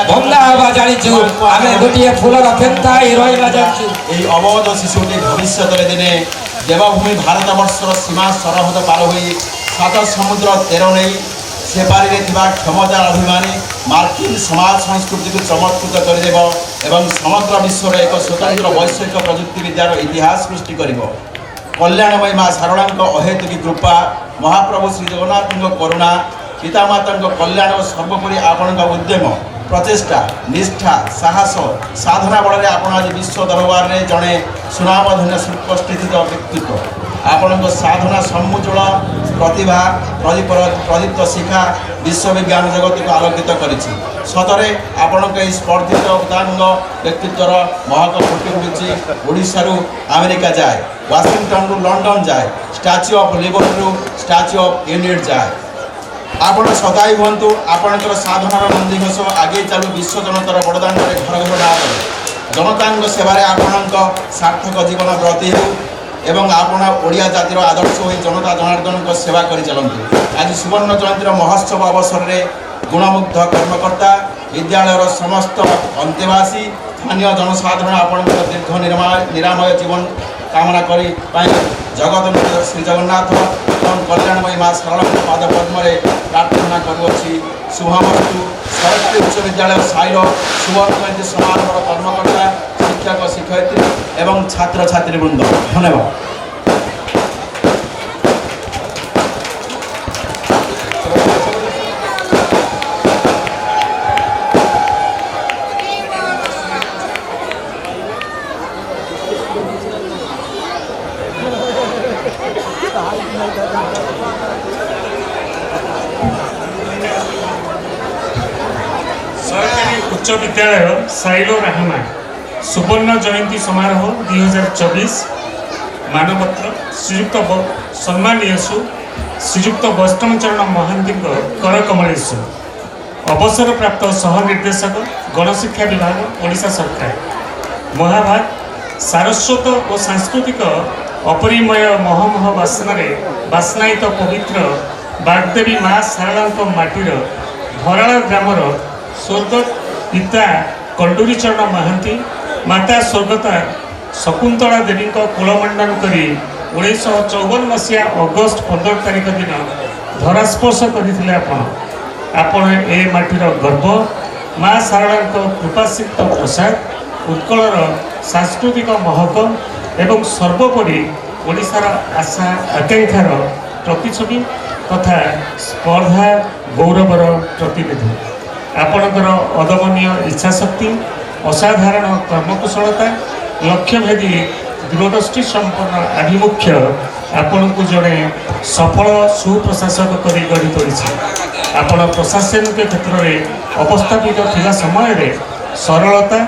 बंधा हवा जानिछु आमे गोटे फूलर फेंता रहिबा जानिछु एई अवध शिशुटी भविष्य दिने देवभूमि भारतवर्षर सीमा सरहद पार होई सात समुद्र तेर नहीं सेपारी क्षमता अभिमानी मार्किन समाज संस्कृति को चमत्कृत करदेव एवं समग्र विश्व एक स्वतंत्र वैषयिक प्रजुक्ति विद्यार इतिहास सृष्टि कर कल्याणमयी माँ शारदा अहेतुकी कृपा महाप्रभु श्री जगन्नाथ करुणा पितामाता कल्याण और सर्वोपरि आपण उद्यम प्रचेषा निष्ठा साहस साधना बल में आप आज विश्व दरबार में जड़े सुनामधन्य सुप्रतिष्ठित व्यक्तित्व आपण साधना सम्मुचल प्रतिभा प्रदीप्त शिखा विश्वविज्ञान जगत को आलोकित कर सतरे आपण स्पर्धित उदांग व्यक्तित्वर महक फुटी उड़ी ओडिशा अमेरिका जाए वाशिंगटन रु लंडन जाए स्टाच्यू ऑफ लिबर्टी रु स्टाच्यू ऑफ यूनिटी जाए आपण सदाई हूँ आपणकर साधनार नंदीघोष आगे चालू विश्व जनतार बड़दान घर घर ना जनता सेवार आपण सार्थक जीवन ब्रती हो एवं आपण ओडिया जातिर आदर्श हो जनता जनार्दन सेवा कर चलती आज सुवर्ण जयंती महोत्सव अवसर में गुणमुग्ध कर्मकर्ता विद्यालय समस्त अंतेवासी स्थानीय जनसाधारण आपण दीर्घ निरामय जीवन कामना करी जगत श्री जगन्नाथ एवं कल्याणमयी माँ शारदा पाद पद्म प्रार्थना करुच्छी शुभमस्तु सरस्वती उच्च विद्यालय साईर सुवर्ण जयंती समारोह कर्मकर्ता शिक्षक शिक्षयित्री एवं छात्र छात्रीवृंद धन्यवाद। सरकारी उच्च विद्यालय साइलो राहमा सुवर्ण जयंती समारोह 2024 मानपत्र श्रीयुक्त सम्मानीय श्रीयुक्त वैष्णव चरण महांती कर कमलेशु अवसर प्राप्त सह निर्देशक गणशिक्षा विभाग ओडिशा सरकार महाभाग सारस्वत और सांस्कृतिक अपरिमय महमह बासनायित पवित्र बागदेवी माँ शारदा माटीर भराल ग्रामर स्वर्गत पिता कंडूरी चरण महांती माता स्वर्गता शकुंतला देवी कुलमंडन कर 1954 मसीहा अगस्ट 15 तारिख दिन धरास्पर्श करते आपण ए माटीर गर्व माँ शारदा कृपासिक्त प्रसाद उत्कलर सांस्कृतिक महक एवं सर्वोपरि ओडिशार आशा आकांक्षार प्रतिछवि तथा स्पर्धा गौरवर प्रतिनिधि आपणकर अदमनीय इच्छाशक्ति असाधारण कर्मकुशलता लक्ष्यभेदी दूरदृष्टि संपन्न आभिमुख्य आपण को जड़े सफल सुप्रशासक कर गढ़ी तोड़ी आपण प्रशासनिक क्षेत्र में अवस्थापित थिला समय रे सरलता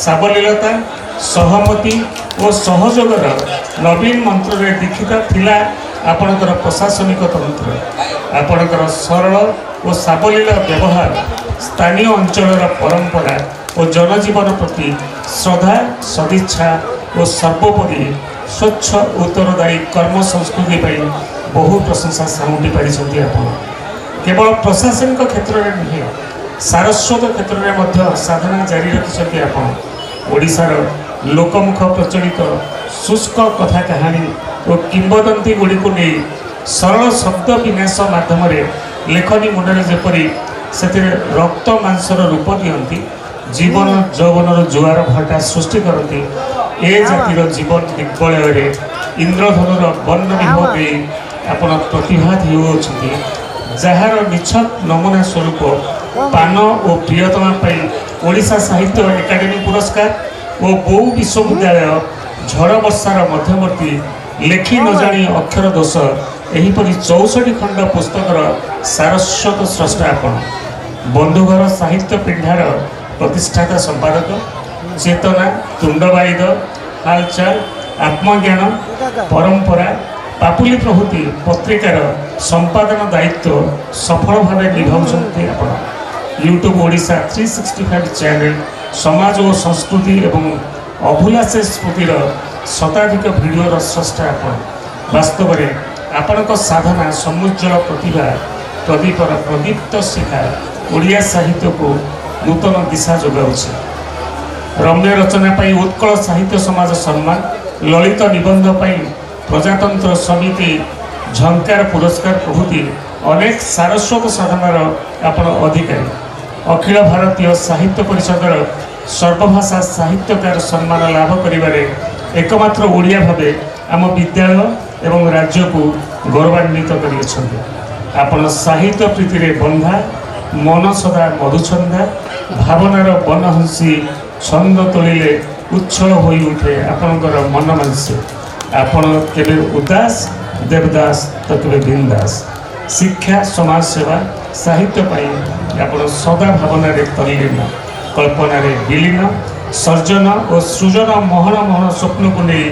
सावलीलता सहमति ଓ ସହଯୋଗର ନବୀନ ମନ୍ତ୍ରରେ ଦୀକ୍ଷିତ ଥିଲା ଆପଣଙ୍କର ପ୍ରଶାସନିକ ତନ୍ତ୍ର। ଆପଣଙ୍କର ସରଳ ଓ ସାବଲୀଳ ବ୍ୟବହାର ସ୍ଥାନୀୟ ଅଞ୍ଚଳର ପରମ୍ପରା ଓ ଜନଜୀବନ ପ୍ରତି ଶ୍ରଦ୍ଧା, ସଦିଚ୍ଛା ଓ ସର୍ବୋପରି ସ୍ୱଚ୍ଛ ଉତ୍ତରଦାୟୀ କର୍ମ ସଂସ୍କୃତି ପାଇଁ ବହୁ ପ୍ରଶଂସା ସାଉଁଟି ପାରିଛନ୍ତି ଆପଣ। କେବଳ ପ୍ରଶାସନିକ କ୍ଷେତ୍ରରେ ନୁହେଁ, ସାରସ୍ୱତ କ୍ଷେତ୍ରରେ ମଧ୍ୟ ସାଧନା ଜାରି ରଖିଛନ୍ତି ଆପଣ। ଓଡ଼ିଶାର ଲୋକମୁଖ ପ୍ରଚଳିତ ଶୁଷ୍କ କଥା କାହାଣୀ ଓ କିମ୍ବଦନ୍ତୀ ଗୁଡ଼ିକୁ ନେଇ ସରଳ ଶବ୍ଦ ବିନ୍ୟାସ ମାଧ୍ୟମରେ ଲେଖନୀ ମୁଣ୍ଡରେ ଯେପରି ସେଥିରେ ରକ୍ତ ମାଂସର ରୂପ ଦିଅନ୍ତି, ଜୀବନ ଯୌବନର ଜୁଆର ଭାଟା ସୃଷ୍ଟି କରନ୍ତି, ଏ ଜାତିର ଜୀବନ ଦିଗ୍ବଳୟରେ ଇନ୍ଦ୍ରଧନୁର ବର୍ଣ୍ଣ ବିଭବ ଦେଇ ଆପଣ ପ୍ରତିଭାତ ହେଉଅଛନ୍ତି, ଯାହାର ନିଛକ ନମୁନା ସ୍ୱରୂପ ପାନ ଓ ପ୍ରିୟତମା ପାଇଁ ଓଡ଼ିଶା ସାହିତ୍ୟ ଏକାଡେମୀ ପୁରସ୍କାର ଓ ବହୁ ବିଶ୍ୱବିଦ୍ୟାଳୟ ଝଡ଼ ବର୍ଷାର ମଧ୍ୟବର୍ତ୍ତୀ ଲେଖି ନ ଜାଣି ଅକ୍ଷର ଦୋଷ ଏହିପରି 64 ଖଣ୍ଡ ପୁସ୍ତକର ସାରସ୍ୱତ ସ୍ରଷ୍ଟା ଆପଣ। ବନ୍ଧୁଘର ସାହିତ୍ୟ ପିଣ୍ଡାର ପ୍ରତିଷ୍ଠାତା ସମ୍ପାଦକ, ଚେତନା, ତୁଣ୍ଡବାଇଦ, ହାଲଚାଲ, ଆତ୍ମଜ୍ଞାନ, ପରମ୍ପରା, ପାପୁଲି ପ୍ରଭୃତି ପତ୍ରିକାର ସମ୍ପାଦନ ଦାୟିତ୍ୱ ସଫଳ ଭାବେ ନିଭାଉଛନ୍ତି ଆପଣ। ୟୁଟ୍ୟୁବ୍ ଓଡ଼ିଶା 365 ଚ୍ୟାନେଲ ସମାଜ ଓ ସଂସ୍କୃତି ଏବଂ ଅଭୁଲା ସେ ସ୍ମୃତିର ଶତାଧିକ ଭିଡ଼ିଓର ସ୍ରଷ୍ଟା ଆପଣ। ବାସ୍ତବରେ ଆପଣଙ୍କ ସାଧନା ସମୁଜ୍ଜଳ ପ୍ରତିଭା ପ୍ରଦୀପର ପ୍ରଦୀପ୍ତ ଶିଖା ଓଡ଼ିଆ ସାହିତ୍ୟକୁ ନୂତନ ଦିଶା ଯୋଗାଉଛି। ରମ୍ୟ ରଚନା ପାଇଁ ଉତ୍କଳ ସାହିତ୍ୟ ସମାଜ ସମ୍ମାନ, ଲଳିତ ନିବନ୍ଧ ପାଇଁ ପ୍ରଜାତନ୍ତ୍ର ସମିତି ଝଙ୍କାର ପୁରସ୍କାର ପ୍ରଭୃତି ଅନେକ ସାରସ୍ୱତ ସାଧନାର ଆପଣ ଅଧିକାରୀ। ଅଖିଳ ଭାରତୀୟ ସାହିତ୍ୟ ପରିଷଦର ସର୍ବଭାଷା ସାହିତ୍ୟକାର ସମ୍ମାନ ଲାଭ କରିବାରେ ଏକମାତ୍ର ଓଡ଼ିଆ ଭାବେ ଆମ ବିଦ୍ୟାଳୟ ଏବଂ ରାଜ୍ୟକୁ ଗୌରବାନ୍ୱିତ କରିଅଛନ୍ତି। ଆପଣ ସାହିତ୍ୟ ପ୍ରୀତିରେ ବନ୍ଧା, ମନ ସଦା ମଧୁଛନ୍ଦା, ଭାବନାର ବନହଂସୀ ଛନ୍ଦ ତୋଳିଲେ ଉଚ୍ଛଳ ହୋଇ ଉଠେ ଆପଣଙ୍କର ମନମାଂସୀ। ଆପଣ କେବେ ଉଦାସ ଦେବଦାସ ତ କେବେ ବିନ୍ଦାସ। ଶିକ୍ଷା, ସମାଜସେବା, ସାହିତ୍ୟ ପାଇଁ ଆପଣ ସଦା ଭାବନାରେ ତଲ୍ଲୀନ, କଳ୍ପନାରେ ବିଲୀନ, ସର୍ଜନ ଓ ସୃଜନ ମହନ ମହନ ସ୍ୱପ୍ନକୁ ନେଇ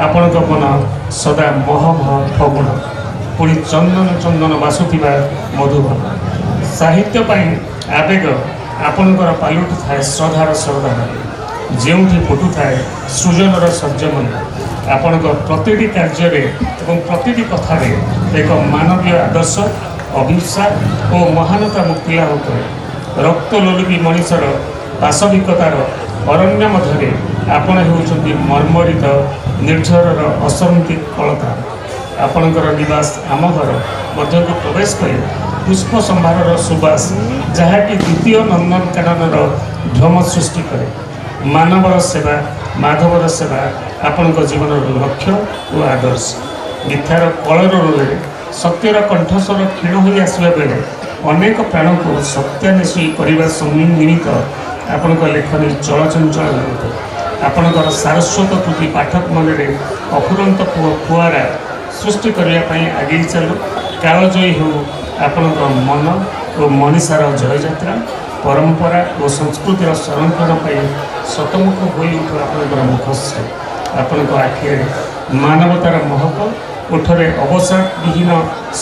ଆପଣଙ୍କ ମନ ସଦା ମହ ମହ ଫଗୁଣ, ପୁଣି ଚନ୍ଦନ ଚନ୍ଦନ ବାସୁଥିବା ମଧୁବନ। ସାହିତ୍ୟ ପାଇଁ ଆବେଗ ଆପଣଙ୍କର ପାଲୁଟୁଥାଏ ଶ୍ରଦ୍ଧାର ଶ୍ରଦ୍ଧା, ଯେଉଁଠି ଫୁଟୁଥାଏ ସୃଜନର ସର୍ଯ୍ୟମନ। ଆପଣଙ୍କ ପ୍ରତିଟି କାର୍ଯ୍ୟରେ ଏବଂ ପ୍ରତିଟି କଥାରେ ଏକ ମାନବୀୟ ଆଦର୍ଶ, ଅଭିପ୍ସା ଓ ମହାନତା ମୁକ୍ତିଲାଭ କରେ। ରକ୍ତ ଲୋଲୁପୀ ମଣିଷର ବାସବିକତାର ଅରଣ୍ୟ ମଧ୍ୟରେ ଆପଣ ହେଉଛନ୍ତି ମର୍ମରିତ ନିର୍ଝରର ଅସନ୍ତି କଳତା। ଆପଣଙ୍କର ନିବାସ ଆମ ଘର ମଧ୍ୟକୁ ପ୍ରବେଶ କରି ପୁଷ୍ପ ସମ୍ଭାରର ସୁବାସ, ଯାହାକି ଦ୍ୱିତୀୟ ନନ୍ଦନକାନନର ଭ୍ରମ ସୃଷ୍ଟି କରେ। ମାନବର ସେବା, ମାଧବର ସେବା ଆପଣଙ୍କ ଜୀବନର ଲକ୍ଷ୍ୟ ଓ ଆଦର୍ଶ। ମିଥ୍ୟାର କଳରୋଳରେ ସତ୍ୟର କଣ୍ଠସ୍ୱର କ୍ଷୀଣ ହୋଇ ଆସିବା ବେଳେ ଅନେକ ପ୍ରାଣକୁ ସତ୍ୟାନ୍ୱେଷୀ କରିବା ନିମିତ୍ତ ଆପଣଙ୍କ ଲେଖନୀ ଚଳଚଞ୍ଚଳ ହେଉଥାଏ। ଆପଣଙ୍କର ସାରସ୍ୱତ କୃତି ପାଠକ ମନରେ ଅଫୁରନ୍ତ ଫୁଆରା ସୃଷ୍ଟି କରିବା ପାଇଁ ଆଗେଇ ଚାଲୁ। କାଳଜୟୀ ହେଉ ଆପଣଙ୍କ ମନ ଓ ମଣିଷାର ଜୟଯାତ୍ରା। ପରମ୍ପରା ଓ ସଂସ୍କୃତିର ସଂରକ୍ଷଣ ପାଇଁ ଶତମୁଖ ହୋଇ ଉଠୁ ଆପଣଙ୍କର ମୁଖଶ୍ରୀ। ଆପଣଙ୍କ ଆଖିରେ ମାନବତାର ମହକ, ଓଠରେ ଅବସାଦବିହୀନ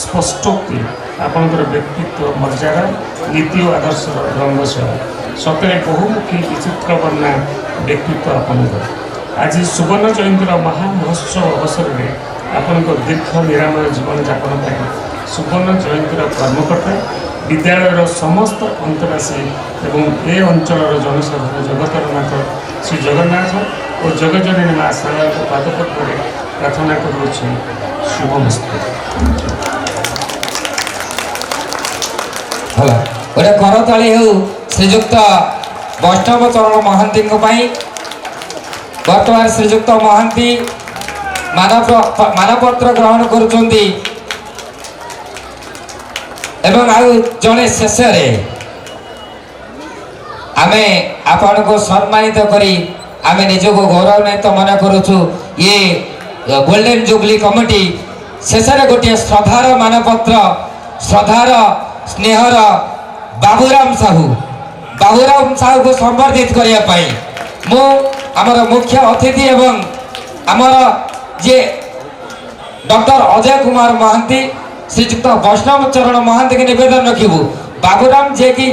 ସ୍ପଷ୍ଟୋକ୍ତି। ଆପଣଙ୍କର ବ୍ୟକ୍ତିତ୍ୱ ମର୍ଯ୍ୟାଦା, ନୀତି ଓ ଆଦର୍ଶର ରଙ୍ଗଶୀଳ। ସତରେ ବହୁମୁଖୀ ବିଚିତ୍ର ବର୍ଣ୍ଣା ବ୍ୟକ୍ତିତ୍ୱ ଆପଣଙ୍କର। ଆଜି ସୁବର୍ଣ୍ଣ ଜୟନ୍ତୀର ମହାମହୋତ୍ସବ ଅବସରରେ ଆପଣଙ୍କ ଦୀର୍ଘ ନିରାମୟ ଜୀବନଯାପନ ପାଇଁ ସୁବର୍ଣ୍ଣ ଜୟନ୍ତୀର କର୍ମକର୍ତ୍ତା, ବିଦ୍ୟାଳୟର ସମସ୍ତ ଅନ୍ତବାସୀ ଏବଂ ଏ ଅଞ୍ଚଳର ଜନସାଧାରଣ ଜଗତର ନାଥ ଶ୍ରୀ ଜଗନ୍ନାଥ ଓ ଜଗଜନନୀ ମା ଶାରଳାଙ୍କ ପାଦପଦ୍ମରେ ପ୍ରାର୍ଥନା କରୁଅଛି, ଶୁଭମସ୍ତୁ। ହେଲା ଗୋଟେ କରତାଳି ହେଉ ଶ୍ରୀଯୁକ୍ତ ବୈଷ୍ଣବ ଚରଣ ମହାନ୍ତିଙ୍କ ପାଇଁ। ବର୍ତ୍ତମାନ ଶ୍ରୀଯୁକ୍ତ ମହାନ୍ତି ମାନପତ୍ର ଗ୍ରହଣ କରୁଛନ୍ତି ଏବଂ ଆଉ ଜଣେ ଶେଷରେ ଆମେ ଆପଣଙ୍କୁ ସମ୍ମାନିତ କରି ଆମେ ନିଜକୁ ଗୌରବାନ୍ୱିତ ମନେ କରୁଛୁ। ଇଏ ଗୋଲ୍ଡେନ ଜୁବଲି କମିଟି ଶେଷରେ ଗୋଟିଏ ଶ୍ରଦ୍ଧାର ମାନପତ୍ର, ଶ୍ରଦ୍ଧାର ସ୍ନେହର ବାବୁରାମ ସାହୁକୁ ସମ୍ବର୍ଦ୍ଧିତ କରିବା ପାଇଁ ମୁଁ ଆମର ମୁଖ୍ୟ ଅତିଥି ଏବଂ आमर जे डॉक्टर अजय कुमार महांती श्रीजुक्त वैष्णव चरण महांती के निवेदन रखिबू बाबूराम जे कि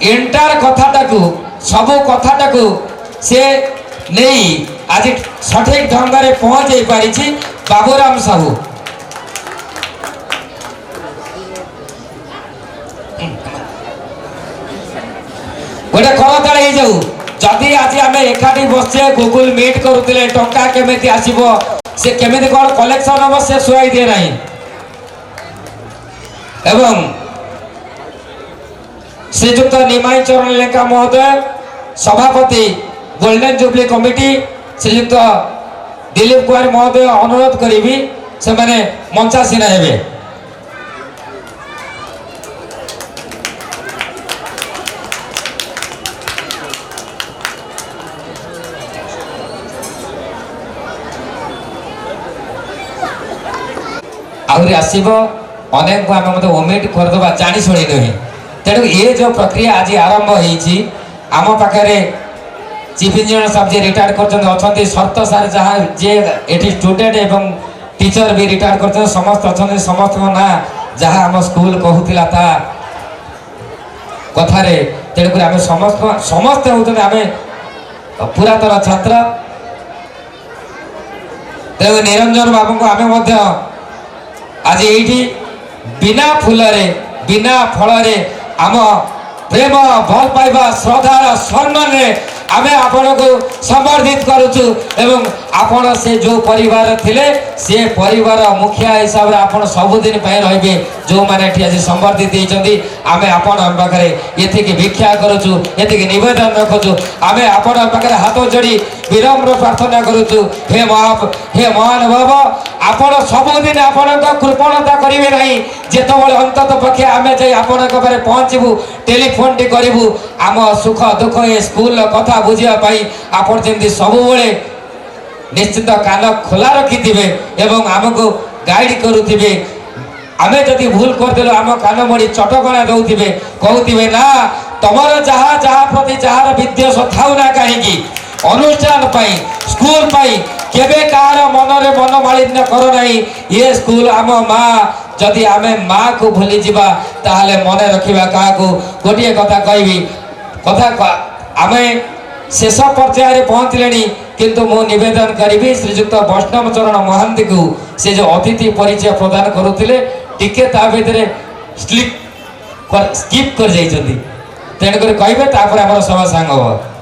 एंटार कथाटा सबू कथाटा से नहीं आज सठिक ढंग से पहुँच पारी बाबूराम साहू गोटे करताल हो जाऊ जदि आज आम एकाठी बसे गूगल मीट करुले टंका केमी आसब से केमी कौन कलेक्शन हम से शुआई दिए ना एवं श्रीजुक्त निमाई चरण लेंका महोदय सभापति गोल्डन जुबली कमिटी श्रीजुक्त दिलीप कुमार महोदय अनुरोध करी से मैंने मंचासीना हेबे आहरी आसब अनेक आम मत ओमिट करदे जानी शुणी नुहे तेणु ये जो प्रक्रिया आज आरंभ होती आम पाखे चीफ इंजीनियर साहब जे रिटायर्ड कर शर्त सार जहाँ जे ये स्टूडेंट एवं टीचर भी रिटायर्ड कर समस्त अच्छा समस्त ना जहाँ आम स्कूल कहूला ता कथार तेणुक आम समस्त समस्ते होते आम पुरातन छात्र तेणु निरंजन बाबू को आम आज ये बिना फूलरे बिना फल आम प्रेम भल पाइबा श्रद्धार सम्मान आमे आपण को संबर्धित करुचु एवं आपण से जो परिवार थिले से परिवार मुखिया हिसाब रे आपण सबुदिन पय रहबे जो माने ठी आज संबर्धित देचंदी आमे आपण पाखरे एथि के भिक्षा करुचु एथि के निवेदन रखुचु आमे आपण पाखरे हाथ जोड़ी विनम्र प्रार्थना करुचु हे महानुभाव आपण सबुदिन आपण को कृपणता करिवे नहीं जेतबळे अंतत पक्षे आमे जाई आपण को पारे पहुंचबु टेलीफोन टी करिबु आम सुख दुख ए स्कूल कथा बुझिया पाई आपण जेंति सबुबळे निश्चित कान खोला रखिथिबे एवं आमको गाइड करुथिबे आमे जदि भूल करदेलो आम कान मड़ी चटकणा दउथिबे कहउथिबे ना तमर जहा जहा प्रति जहार विद्वेष थाउ ना काहेकि अनुष्ठान पाई स्कूल पाई केबे कार मनरे मन मालिन्य कर नाही ये स्कूल आम माँ जदि आमे माँ को भूली जीवा ताहले मने रखिबा का को गोटिए कथा कहबी कथा आमे शेष पर्यायर पहुँचले किंतु मु निवेदन करी श्रीजुक्त वैष्णव चरण महांती को से जो अतिथि परिचय प्रदान करुले टिके ता भितर स्किप कर जाइछंती तेणुक कहे आम सभा सांग हम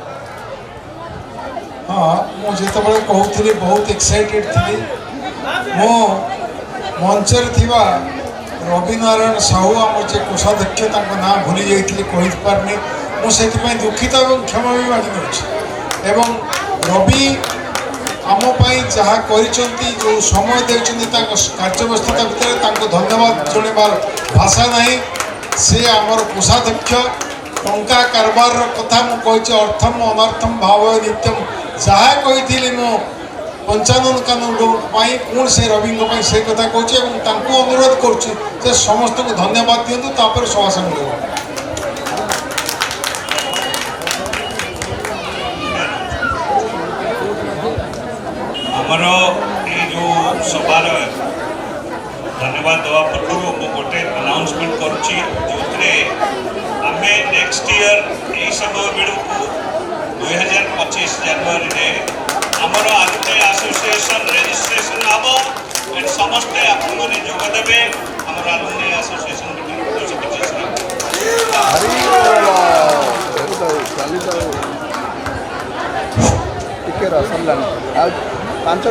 हाँ मुझे कहूली बहुत एक्साइटेड थी मो मंचर थिबा रवि नारायण साहू आम जे कोषाध्यक्ष ना भूली जाइए कहीपारनी मुझे दुखित और क्षमा भी मागिनी एवं रवि आमपाई जहाँ कर जो समय देखते कार्यव्यस्तता भितर धन्यवाद जनवार भाषा ना से आमर कोषाध्यक्ष टंका कारबार कथा मुझे अर्थम अनर्थम भाव नित्यम जहाँ कही मो पंचानन कानून पुणी से रवि से कथा कहूँ अनुरोध कर समस्त को धन्यवाद दिंतु तापर सभा संग आमर ये जो सभार धन्यवाद देवा पूर्व गोटे अनाउंसमेंट करुच्ची आम नेक्स्ट ईयर यही समय बेलू 2025 जनवरी आमर आलुमिनी एसोसिएशन रजिस्ट्रेशन हम एंड समस्ते आपण मैंने जोगदेवे आमर आलुमिनी एसोसिएशन पांच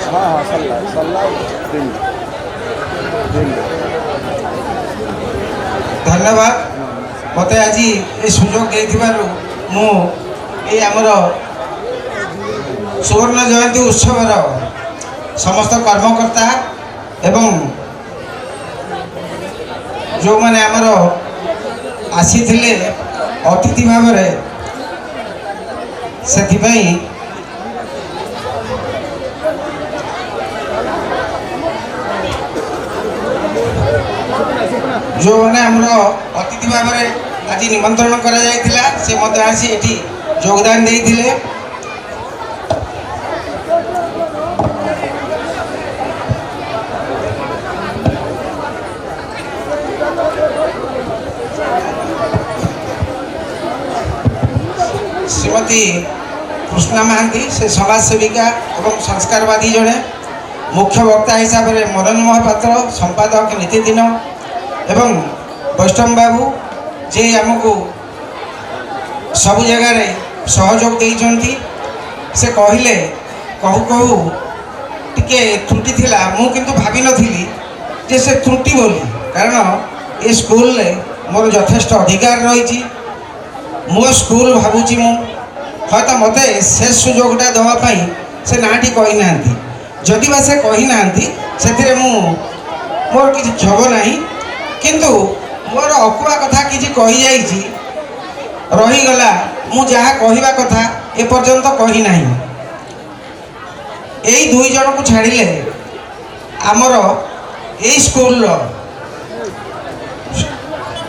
हाँ हाँ सल्ला सल्ला धन्यवाद मत आज ये सुजोग देथिबारु मु ए आमर सुवर्ण जयंती उत्सवर समस्त कर्मकर्ता एवं जो माने आमर आसी थिले अतिथि भाव से जो मैंने आमर अतिथि भाव में आज निमंत्रण करा जायतिला से मत आसी एठी योगदान देइथिले श्रीमती कृष्णा महांती से समाजसेविका और संस्कारवादी जड़े मुख्य वक्ता हिसाब से मदन महापात्र संपादक नीतिदिन एवं वैष्णव बाबू जे आमको सबु जगार सहयोग देइचंती से कहले कहू कहू टिके त्रुटि थिला मु किंतु भाभी नथिली जे से त्रुटि बोली कारण ए स्कूल रे मोर यथेष्ट अधिकार रही मो स्कूल भावुची मु हयतो मते शेष सुजोगटा देवाई से नाटी कही ना जदि बा से कही ना से मोर किसी क्षोभ ना किंतु मोर अकुआ कथा किसी कही जाइए रहीगला मु जहाँ कहवा कथा एपर्यंत कही ना यही दुई जन को छाड़िले आमर यही स्कूल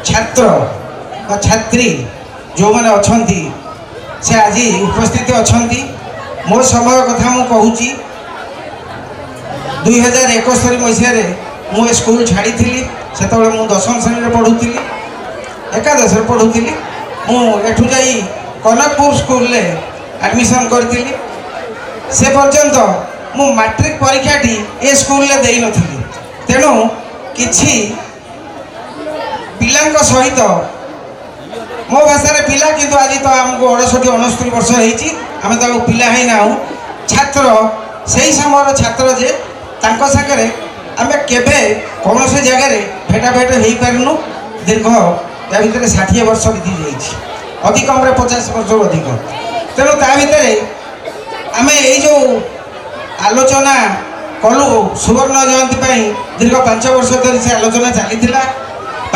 छात्र छात्री जो मैंने अच्छा से आज उपस्थित अच्छा मो समय कथा मु कहूँ 2071 मसीह मु स्कूल छाड़ी से मु 10वीं श्रेणी पढ़ुली एकादश पढ़ुली मुठू जा कनकपुर स्कूल रे एडमिशन करी से पर्यंत मु मैट्रिक परीक्षाटी ए स्कूल रे देई नथिली तेणु किछि पिलांक सहित मो भाषा पिला किंतु आज तो आमको 68-69 वर्ष होती आम तो पिला ही ना छात्र से ही समय छात्र जे तांको सागरे आम केबे कौन से जगह भेटाभेट हो पारूँ दीर्घ या भितर 60 वर्ष बीती जाइए अधिक 50 वर्ष अधिक तेणु ता भितर आम यही जो आलोचना कलु सुवर्ण जयंती दीर्घ 5 वर्ष धरी से आलोचना चली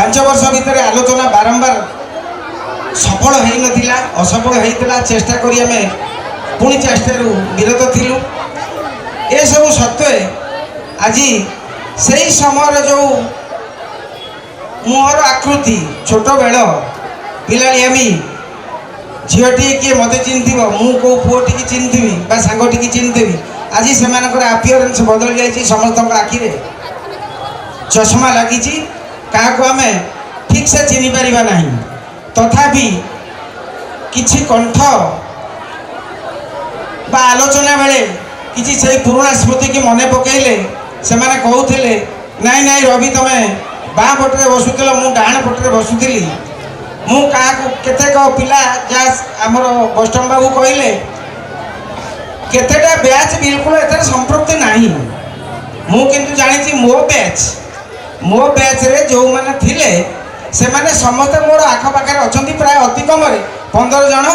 5 वर्ष भितर आलोचना बारंबार सफल हो नथिला असफल होता चेष्टा करी आम पुणी चेष्टार विरत थिलु ए सब सत्वे आज से ही समय जो मुहर आकृति छोट बेल पिलामी झीटी किए मत चिन्ह मु कौ पुओटी चिन्ह सांगटी चिन्हदेवी आज से आपियरेन्स बदल जाइए समस्त आखिरे चश्मा लगी क्या आम ठीक से चिन्ह पारिबा नहीं तथापि किछि कंठ बा आलोचना बेले किछि से पुराना स्मृति की मन पकईले से माने कहूथिले नाई नाई रवि तमे बाँ पटे बसुल मु डाण पटे बसुली मु क्या केतेक पिला जहाँ आमर वैष्णव बाबू कहले केतेटा बैच बिल्कुल एथर संपृक्ति नहीं मु किंतु जानी मो बैच रे जो माने थिले से माने समस्त मोर आखपाखे अच्छा प्राय अति कम 15 जन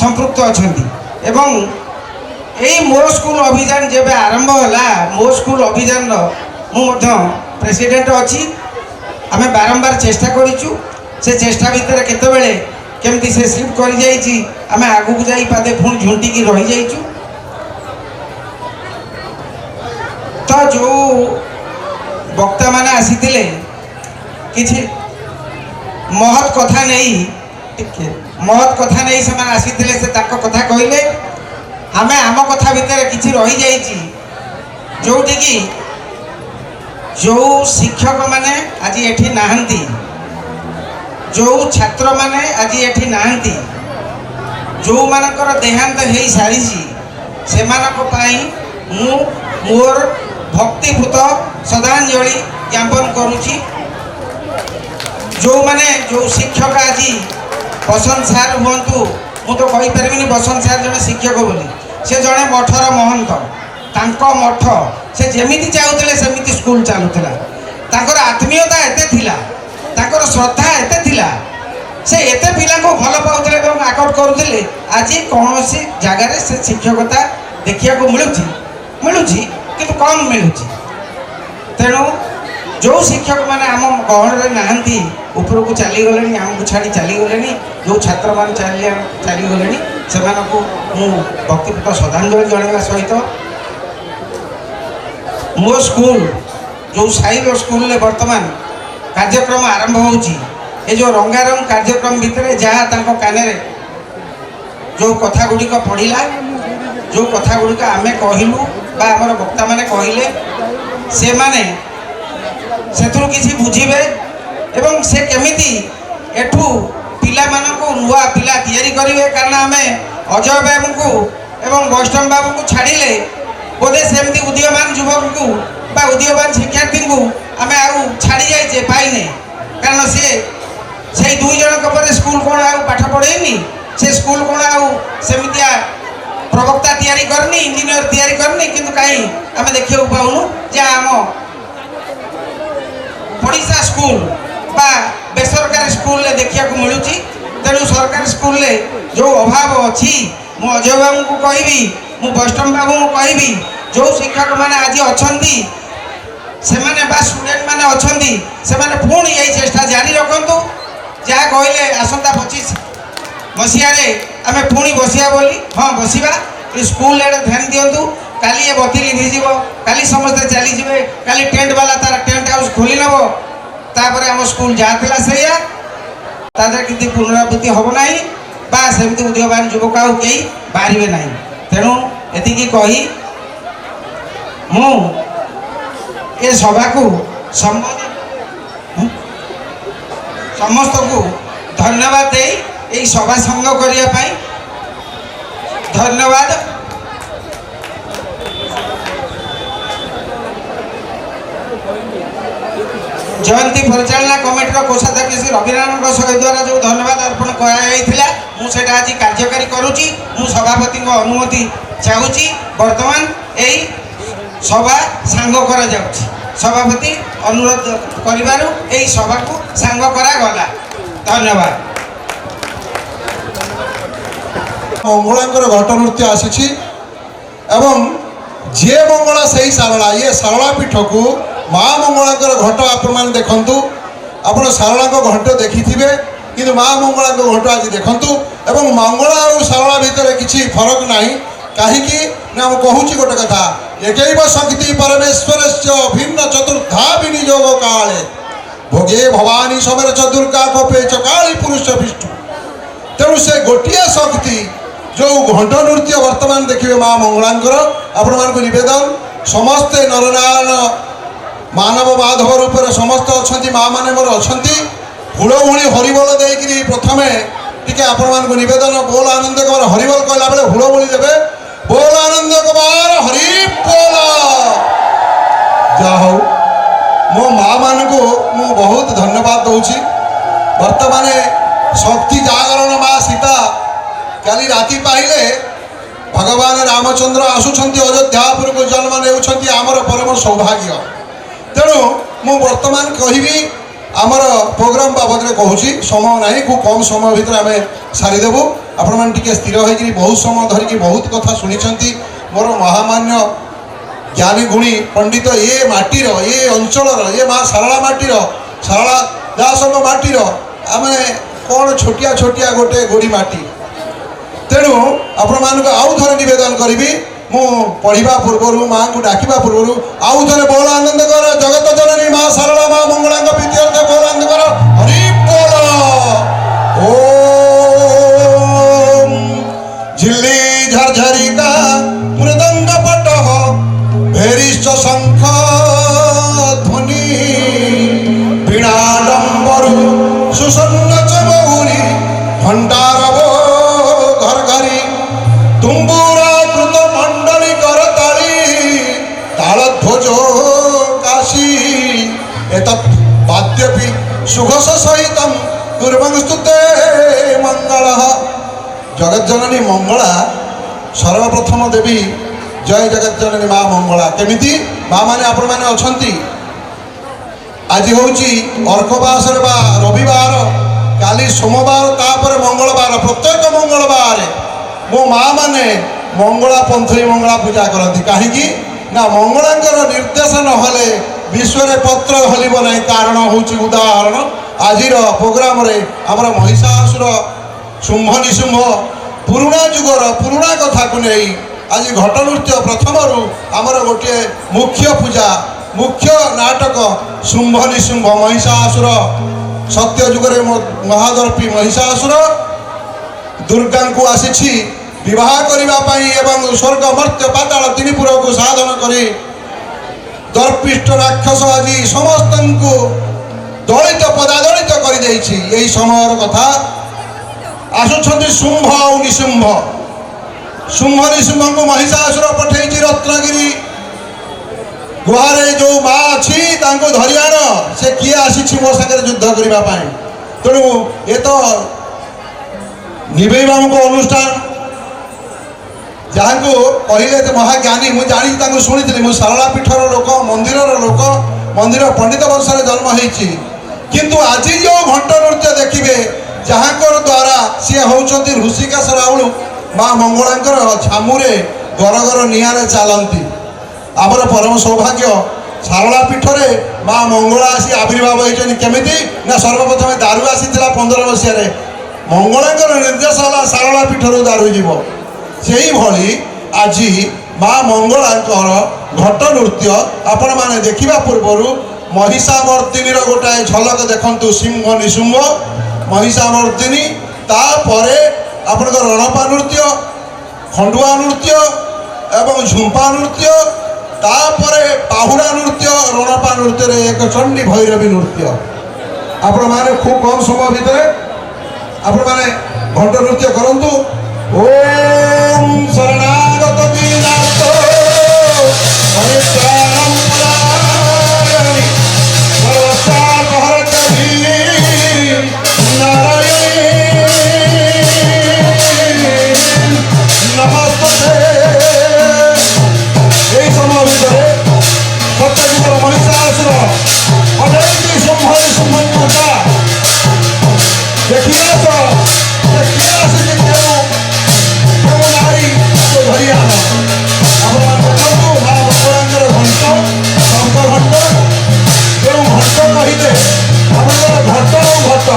संपृक्त अच्छा एवं यही मो स्कूल अभियान जब आरंभ है मो स्कूल अभियान मुझे प्रेसिडेंट अच्छी आम बारंबार चेष्टा करूँ से चेष्टा भितर केतबेले केमती से स्लिप कर जाइए आम आगू जा पादे पुणी झुंटिकी रही जाइचु तो जो वक्ता माने आसीथिले किछि महत कथा नहीं महत कथा नहीं से माने आसीथिले से ताको कथा कहले आमे आम कथा भितर किछि रही जाइछि जोठी की जो शिक्षक माने आज एठी नाहंती जो छात्र माने आज एठी नाहंती जो मानकर देहांत हो सारी से मु मोर भक्तिभूत श्रद्धांजलि ज्ञापन करुची जो माने जो शिक्षक आज बसंत सार हूँ मु तो कहीपरि बसंत सार जड़े शिक्षक बोली से जड़े मठर महंत तांको मठ से जेमिति चाहूले सेमिति स्कूल चलुला तांकर आत्मीयता एते थिला तांकर श्रद्धा एते थिला से एते पिला को भल पाउले और आकट करुले आज कौन सी जगार से शिक्षकता देखा मिलूँ किंतु कम मिलूँ तेणु जो शिक्षक मैंने आम गहन नहांती ऊपर को चलीगले आमको छाड़ी चलीगले जो छात्र मान चलीगले से भक्तिपूत श्रद्धांजलि जणाइवा सहित मो स्कूल जो साइल स्कूल में वर्तमान कार्यक्रम आरंभ हो जो रंगारंग कार्यक्रम भितर जहाँ कान जो कथा गुड़िक पढ़ला जो कथा गुड़िक आम कहलु बा आमर वक्ता माने कहले से माने सेथुरु किछि बुझिबे एवं से केमिति एठू पिला मानको नुआ पिला तैयारी करिवे कारण आमे ଅଜୟ ବାବୁଙ୍କୁ ଏବଂ ବୈଷ୍ଣବ ବାବୁଙ୍କୁ ଛାଡ଼ିଲେ ବୋଧେ ସେମିତି ଉଦୀୟମାନ ଯୁବକଙ୍କୁ ବା ଉଦୀୟମାନ ଶିକ୍ଷାର୍ଥୀଙ୍କୁ ଆମେ ଆଉ ଛାଡ଼ି ଯାଇଛେ ପାଇନେ। କାରଣ ସିଏ ସେଇ ଦୁଇ ଜଣଙ୍କ ପରେ ସ୍କୁଲ କ'ଣ ଆଉ ପାଠ ପଢ଼େଇନି, ସେ ସ୍କୁଲ କ'ଣ ଆଉ ସେମିତିଆ ପ୍ରବକ୍ତା ତିଆରି କରିନି, ଇଞ୍ଜିନିୟର ତିଆରି କରିନି। କିନ୍ତୁ କାହିଁ ଆମେ ଦେଖିବାକୁ ପାଉନୁ ଯେ ଆମ ଓଡ଼ିଶା ସ୍କୁଲ ବା ବେସରକାରୀ ସ୍କୁଲରେ ଦେଖିବାକୁ ମିଳୁଛି। ତେଣୁ ସରକାରୀ ସ୍କୁଲରେ ଯେଉଁ ଅଭାବ ଅଛି, ମୁଁ ଅଜୟ ବାବୁଙ୍କୁ କହିବି, ମୁଁ ବୈଷ୍ଣବ ବାବୁଙ୍କୁ କହିବି, ଯେଉଁ ଶିକ୍ଷକମାନେ ଆଜି ଅଛନ୍ତି ସେମାନେ ବା ଷ୍ଟୁଡେଣ୍ଟମାନେ ଅଛନ୍ତି, ସେମାନେ ପୁଣି ଏଇ ଚେଷ୍ଟା ଜାରି ରଖନ୍ତୁ। ଯାହା କହିଲେ ଆସନ୍ତା 25 ମସିହାରେ ଆମେ ପୁଣି ବସିବା ବୋଲି, ହଁ ବସିବା। ସ୍କୁଲ ଆଡ଼େ ଧ୍ୟାନ ଦିଅନ୍ତୁ। କାଲି ଏ ବତି ଲିଭିଯିବ, କାଲି ସମସ୍ତେ ଚାଲିଯିବେ, କାଲି ଟେଣ୍ଟ ବାଲା ତାର ଟେଣ୍ଟ ହାଉସ୍ ଖୋଲି ନେବ, ତାପରେ ଆମ ସ୍କୁଲ ଯାହା ଥିଲା ସେଇଆ, ତା ଦେହରେ କିଛି ପୁନରାବୃତ୍ତି ହେବ ନାହିଁ ବା ସେମିତି ଉଦୀୟମାନ ଯୁବକ ଆଉ କେହି ବାହାରିବେ ନାହିଁ। ତେଣୁ ଏତିକି କହି ମୁଁ ଏ ସଭାକୁ ସମସ୍ତଙ୍କୁ ଧନ୍ୟବାଦ ଦେଇ এই সভা সঙ্গ করিয়া পাই ধন্যবাদ। জয়ন্তী পরিচালনা কমিটির কোষাধ্যক্ষ শ্রী রবিনারায়ণ সহিত দ্বারা যে ধন্যবাদ অর্পণ করা যাইছিলা মু সেটা আজ কার্যকারী করুছি। মু সভাপতি অনুমতি চাহুছি। বর্তমান এই সভা সাঙ্গ করা যাচ্ছে। সভাপতি অনুরোধ করিবারু এই সভাকু সাঙ্গ করা গলা। ধন্যবাদ। মঙ্গলাঙ্কর ঘট নৃত্য আসিছি এবং যে মঙ্গলা সেই সারলা ইয়ে সারলা পীঠকু মা মঙ্গলাঙ্কর ঘট আপনার দেখুন। আপনার সারলাঙ্ক ঘট দেখিথিবে কিন্তু মা মঙ্গলাঙ্ক ঘট আজ দেখুন এবং মঙ্গলা আর সারলা ভিতরে কিছু ফরক নাই। কাহিকি না মু কহুছি গোটে কথা, একৈব শক্তি পরমেশ্বরস্য ভিন্ন চতুর্ধা বিনিযোগ কালে ভোগে ভবানী সমের চ দুর্গা কোপে চ কালী পুরুষ বিষ্ণু। তেণু সে গোটিয়ে শক্তি যে ঘণ্ট নৃত্য বর্তমান দেখবে মা মঙ্গলাঙ্কর আপনার নিবেদন সমস্তে নরনারায়ণ মানব মাধব রূপে সমস্ত অনেক মা মানে মোর অনেক হুড়হুড়ি হরিবোল দিয়ে প্রথমে টিকে আপনার নিবেদন ବୋଲ ଆନନ୍ଦ କବାର ହରିବୋଲ କହିଲା ବେଳେ ହୁଳହୁଳି ଦେବେ ବୋଲ ଆନନ୍ଦ କବାର ହରି ବୋଲ। ଯାହା ହଉ ମୋ ମା ମାନଙ୍କୁ ମୁଁ ବହୁତ ଧନ୍ୟବାଦ ଦେଉଛି। ବର୍ତ୍ତମାନ ଶକ୍ତି ଜାଗରଣ ମା ସୀତା କାଲି ରାତି ପାଇଲେ ଭଗବାନ ରାମଚନ୍ଦ୍ର ଆସୁଛନ୍ତି ଅଯୋଧ୍ୟାପୁରକୁ ଜନ୍ମ ନେଉଛନ୍ତି ଆମର ପରମ ସୌଭାଗ୍ୟ। ତେଣୁ ମୁଁ ବର୍ତ୍ତମାନ କହିବି ଆମର ପ୍ରୋଗ୍ରାମ ବାବଦରେ କହୁଛି, ସମୟ ନାହିଁ, ଖୁବ୍ କମ୍ ସମୟ ଭିତରେ ଆମେ ସାରିଦେବୁ। ଆପଣମାନେ ଟିକେ ସ୍ଥିର ହୋଇକରି ବହୁତ ସମୟ ଧରିକି ବହୁତ କଥା ଶୁଣିଛନ୍ତି। ମୋର ମହାମାନ୍ୟ ଜ୍ଞାନୀ ଗୁଣୀ ପଣ୍ଡିତ ଏ ମାଟିର ଏ ଅଞ୍ଚଳର ଏ ମା ସାରଳା ମାଟିର ସାରଳା ଦାସଙ୍କ ମାଟିର ଆମେ କ'ଣ ଛୋଟିଆ ଛୋଟିଆ ଗୋଟେ ଗୋଡ଼ି ମାଟି। ତେଣୁ ଆପଣମାନଙ୍କୁ ଆଉ ଥରେ ନିବେଦନ କରିବି, ମୁଁ ପଢ଼ିବା ପୂର୍ବରୁ ମାଆଙ୍କୁ ଡାକିବା ପୂର୍ବରୁ ଆଉ ଥରେ ବୋଲ ଆନନ୍ଦ କର ଜଗତ ଜନନୀ ମା ସାରଳା ମା ମଙ୍ଗଳାଙ୍କ ପ୍ରୀତ୍ୟର୍ଥ ବୋଲ ଆନନ୍ଦ କର ହରି ବୋଲ। ଓମ୍ ଝିଲ୍ଲି ଝରଝରିକା ମୃଦଙ୍ଗ ପଟହ ଭେରିଶ୍ଚ ଶଙ୍ଖ ଧ୍ୱନି ବୀଣା ଡମ୍ବରୁ ସୁଷଣ୍ଣ ଚମଉରି ଘଣ୍ଟାରବ ଘର ଘରି ତୁମ୍ବୁରା କୃତ ମଣ୍ଡଳୀ କରତାଳି ତାଳଧ୍ୱଜ କାଶୀ ଏତତ୍ ବାଦ୍ୟପି ସୁଘୋଷ ସହିତಂ ପୂର୍ବଂ ସ୍ତୁତେ ମଙ୍ଗଳଃ। ଜଗଜ୍ଜନନୀ ମଙ୍ଗଳା ସର୍ବପ୍ରଥମ ଦେବୀ ଜୟ ଜଗଜ୍ଜନନୀ ମା ମଙ୍ଗଳା। କେମିତି ମା ମାନେ ଆପଣମାନେ ଅଛନ୍ତି। ଆଜି ହେଉଛି ଅର୍କବାସରେ ବା ରବିବାର, କାଲି ସୋମବାର, ତାପରେ ମଙ୍ଗଳବାର। ପ୍ରତ୍ୟେକ ମଙ୍ଗଳବାର ମୋ ମା ମାନେ ମଙ୍ଗଳା ପନ୍ଥୀ ମଙ୍ଗଳା ପୂଜା କରନ୍ତି। କାହିଁକି ନା ମଙ୍ଗଳାଙ୍କର ନିର୍ଦ୍ଦେଶ ନହେଲେ ବିଶ୍ୱରେ ପତ୍ର ହଲିବ ନାହିଁ। କାରଣ ହେଉଛି ଉଦାହରଣ ଆଜିର ପ୍ରୋଗ୍ରାମରେ ଆମର ମହିଷାସୁର ଶୁମ୍ଭ ନିଶୁମ୍ଭ ପୁରୁଣା ଯୁଗର ପୁରୁଣା କଥାକୁ ନେଇ ଆଜି ଘଟ ନୃତ୍ୟ ପ୍ରଥମରୁ ଆମର ଗୋଟିଏ ମୁଖ୍ୟ ପୂଜା ମୁଖ୍ୟ ନାଟକ ଶୁମ୍ଭ ନିଶୁମ୍ଭ ମହିଷାସୁର ସତ୍ୟ ଯୁଗରେ ମହାଦର୍ପୀ ମହିଷାସୁର ଦୁର୍ଗାଙ୍କୁ ଆସିଛି ବିବାହ କରିବା ପାଇଁ ଏବଂ ସ୍ୱର୍ଗ ମର୍ତ୍ତ୍ୟ ପାତାଳ ତିନିପୁରକୁ ସାଧନ କରି ଦର୍ପିଷ୍ଠ ରାକ୍ଷସ ଆଜି ସମସ୍ତଙ୍କୁ ଦଳିତ ପଦାଦଳିତ କରିଦେଇଛି। ଏହି ସମୟର କଥା ଆସୁଛନ୍ତି ଶୁମ୍ଭ ଆଉ ନିଶୁମ୍ଭ। शुंभ निशुंभ को महिषासुर पठेई रत्नगिरी गुहारे जो माँ अच्छी धरी आण से किए आसी मो सागर युद्ध करने तेणु ये तो निभेवा अनुष्ठान जहाँ को कहले महाज्ञानी मुझे जानी शुणी मुझे सारला पीठर लोक मंदिर लोक मंदिर पंडित वंश जन्म होती किंतु आज जो घंट नृत्य देखिए जहाँ द्वारा सी होती ऋषिकेश राउलू माँ मंगलांकर छामुरे घर घर निआरे चलती आमर परम सौभाग्य सारला पीठरे माँ मंगला आसी आविर्भाव होती केमिति ना सर्वप्रथम दारू आसी 15 मसीह मंगलांकर निर्देश है सारला पीठर दारू जीव से भली आज माँ मंगलांकर घट नृत्य आपण मैंने देखा पूर्वर महिषामर्दिनी गोटाए झलक देखु सिंह निशुंभ महिषामर्दिनी तापर आपणकर रणपा नृत्य खंडुआ नृत्य एवं झुंपा नृत्य तापर बाहुरा नृत्य रणपा नृत्य एक चंडी भैरवी नृत्य आपण मैंने खूब कम समय भितर आपण मैंने घंट नृत्य करंतु ओम शरणागत दीनाथ परित्राणं पुराणि सर्वसापहरति नारायणी नमस्ते এই সময় ভিতরে সত্যযুগের মহিষাসুর অজয়ন্তী শুম্ভরে শুম্ভঙ্কা দেখিয়া তো দেখিয়া আসে কেউ কেউ নাই তো ধরি আন আপনার দেখন্তু মা ভগবানଙ୍କର ঘଣ୍ଟ শঙ্খ ঘଣ୍ଟ ଯେଉଁ ଘଣ୍ଟ କହିଲେ ଆପଣଙ୍କର ଘଟ ଆଉ ଘଟ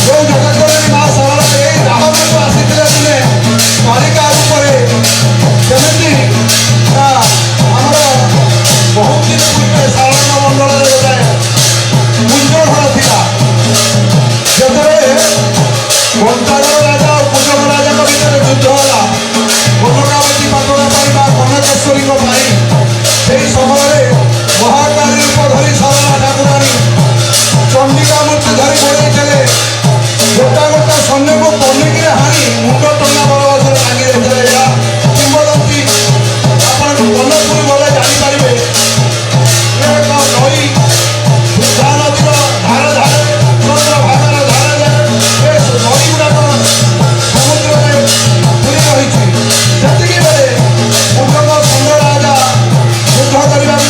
ଯେଉଁ ଜଗତରେ ମା ଶାରଳା ଏଇ ରାହକୁ ଆସିଥିଲେ ଦିନେ କାଳିକା ରୂପରେ କେମିତି ଆମର ବହୁତ ଦିନ ପୂର୍ବେ ଶାରଳା ମଣ୍ଡଳରେ ଗୋଟାଏ କୁଞ୍ଜଘର ଥିଲା ଯେତେବେଳେ କଣ୍ଟାଗର ରାଜା ଓ କୁଞ୍ଜଘର ରାଜାଙ୍କ ଭିତରେ ଯୁଦ୍ଧ ହେଲା କନକାବତୀ ପାଟଣା ପାଇଁ ବା କନକେଶ୍ୱରୀଙ୍କ ପାଇଁ ସେହି ସମୟରେ ମହାକାଳୀ ରୂପ ଧରି ଶାରଳା ଠାକୁରାଣୀ ଚଣ୍ଡିକା ମୂର୍ତ୍ତି ଧରି ଗୋଡ଼େଇଥିଲେ ଗୋଟା ଗୋଟା ସୈନ୍ୟକୁ ପନିକିରେ ହାଣି ମୁଣ୍ଡ ଟଙ୍ଗା ବରଗଛରେ ଟାଙ୍ଗି ଦେଇଥିଲେ ଏହା କିମ୍ବଦନ୍ତୀ ଆପଣ କନକପୁର ଗଲେ ଜାଣିପାରିବେ ଏକ ନଈ ବୃଦ୍ଧା ନଦୀର ଧାରେ ଧାରେ ଚନ୍ଦ୍ରଭାଗାର ଧାରେ ଧାରେ ଏ ନଈ ଗୁଡ଼ାକ ସମୁଦ୍ରରେ ବୁଡ଼ି ରହିଛି ସେତିକି ବେଳେ ମୁଣ୍ଡକ ଖଣ୍ଡ ରାଜା ଯୁଦ୍ଧ କରିବାକୁ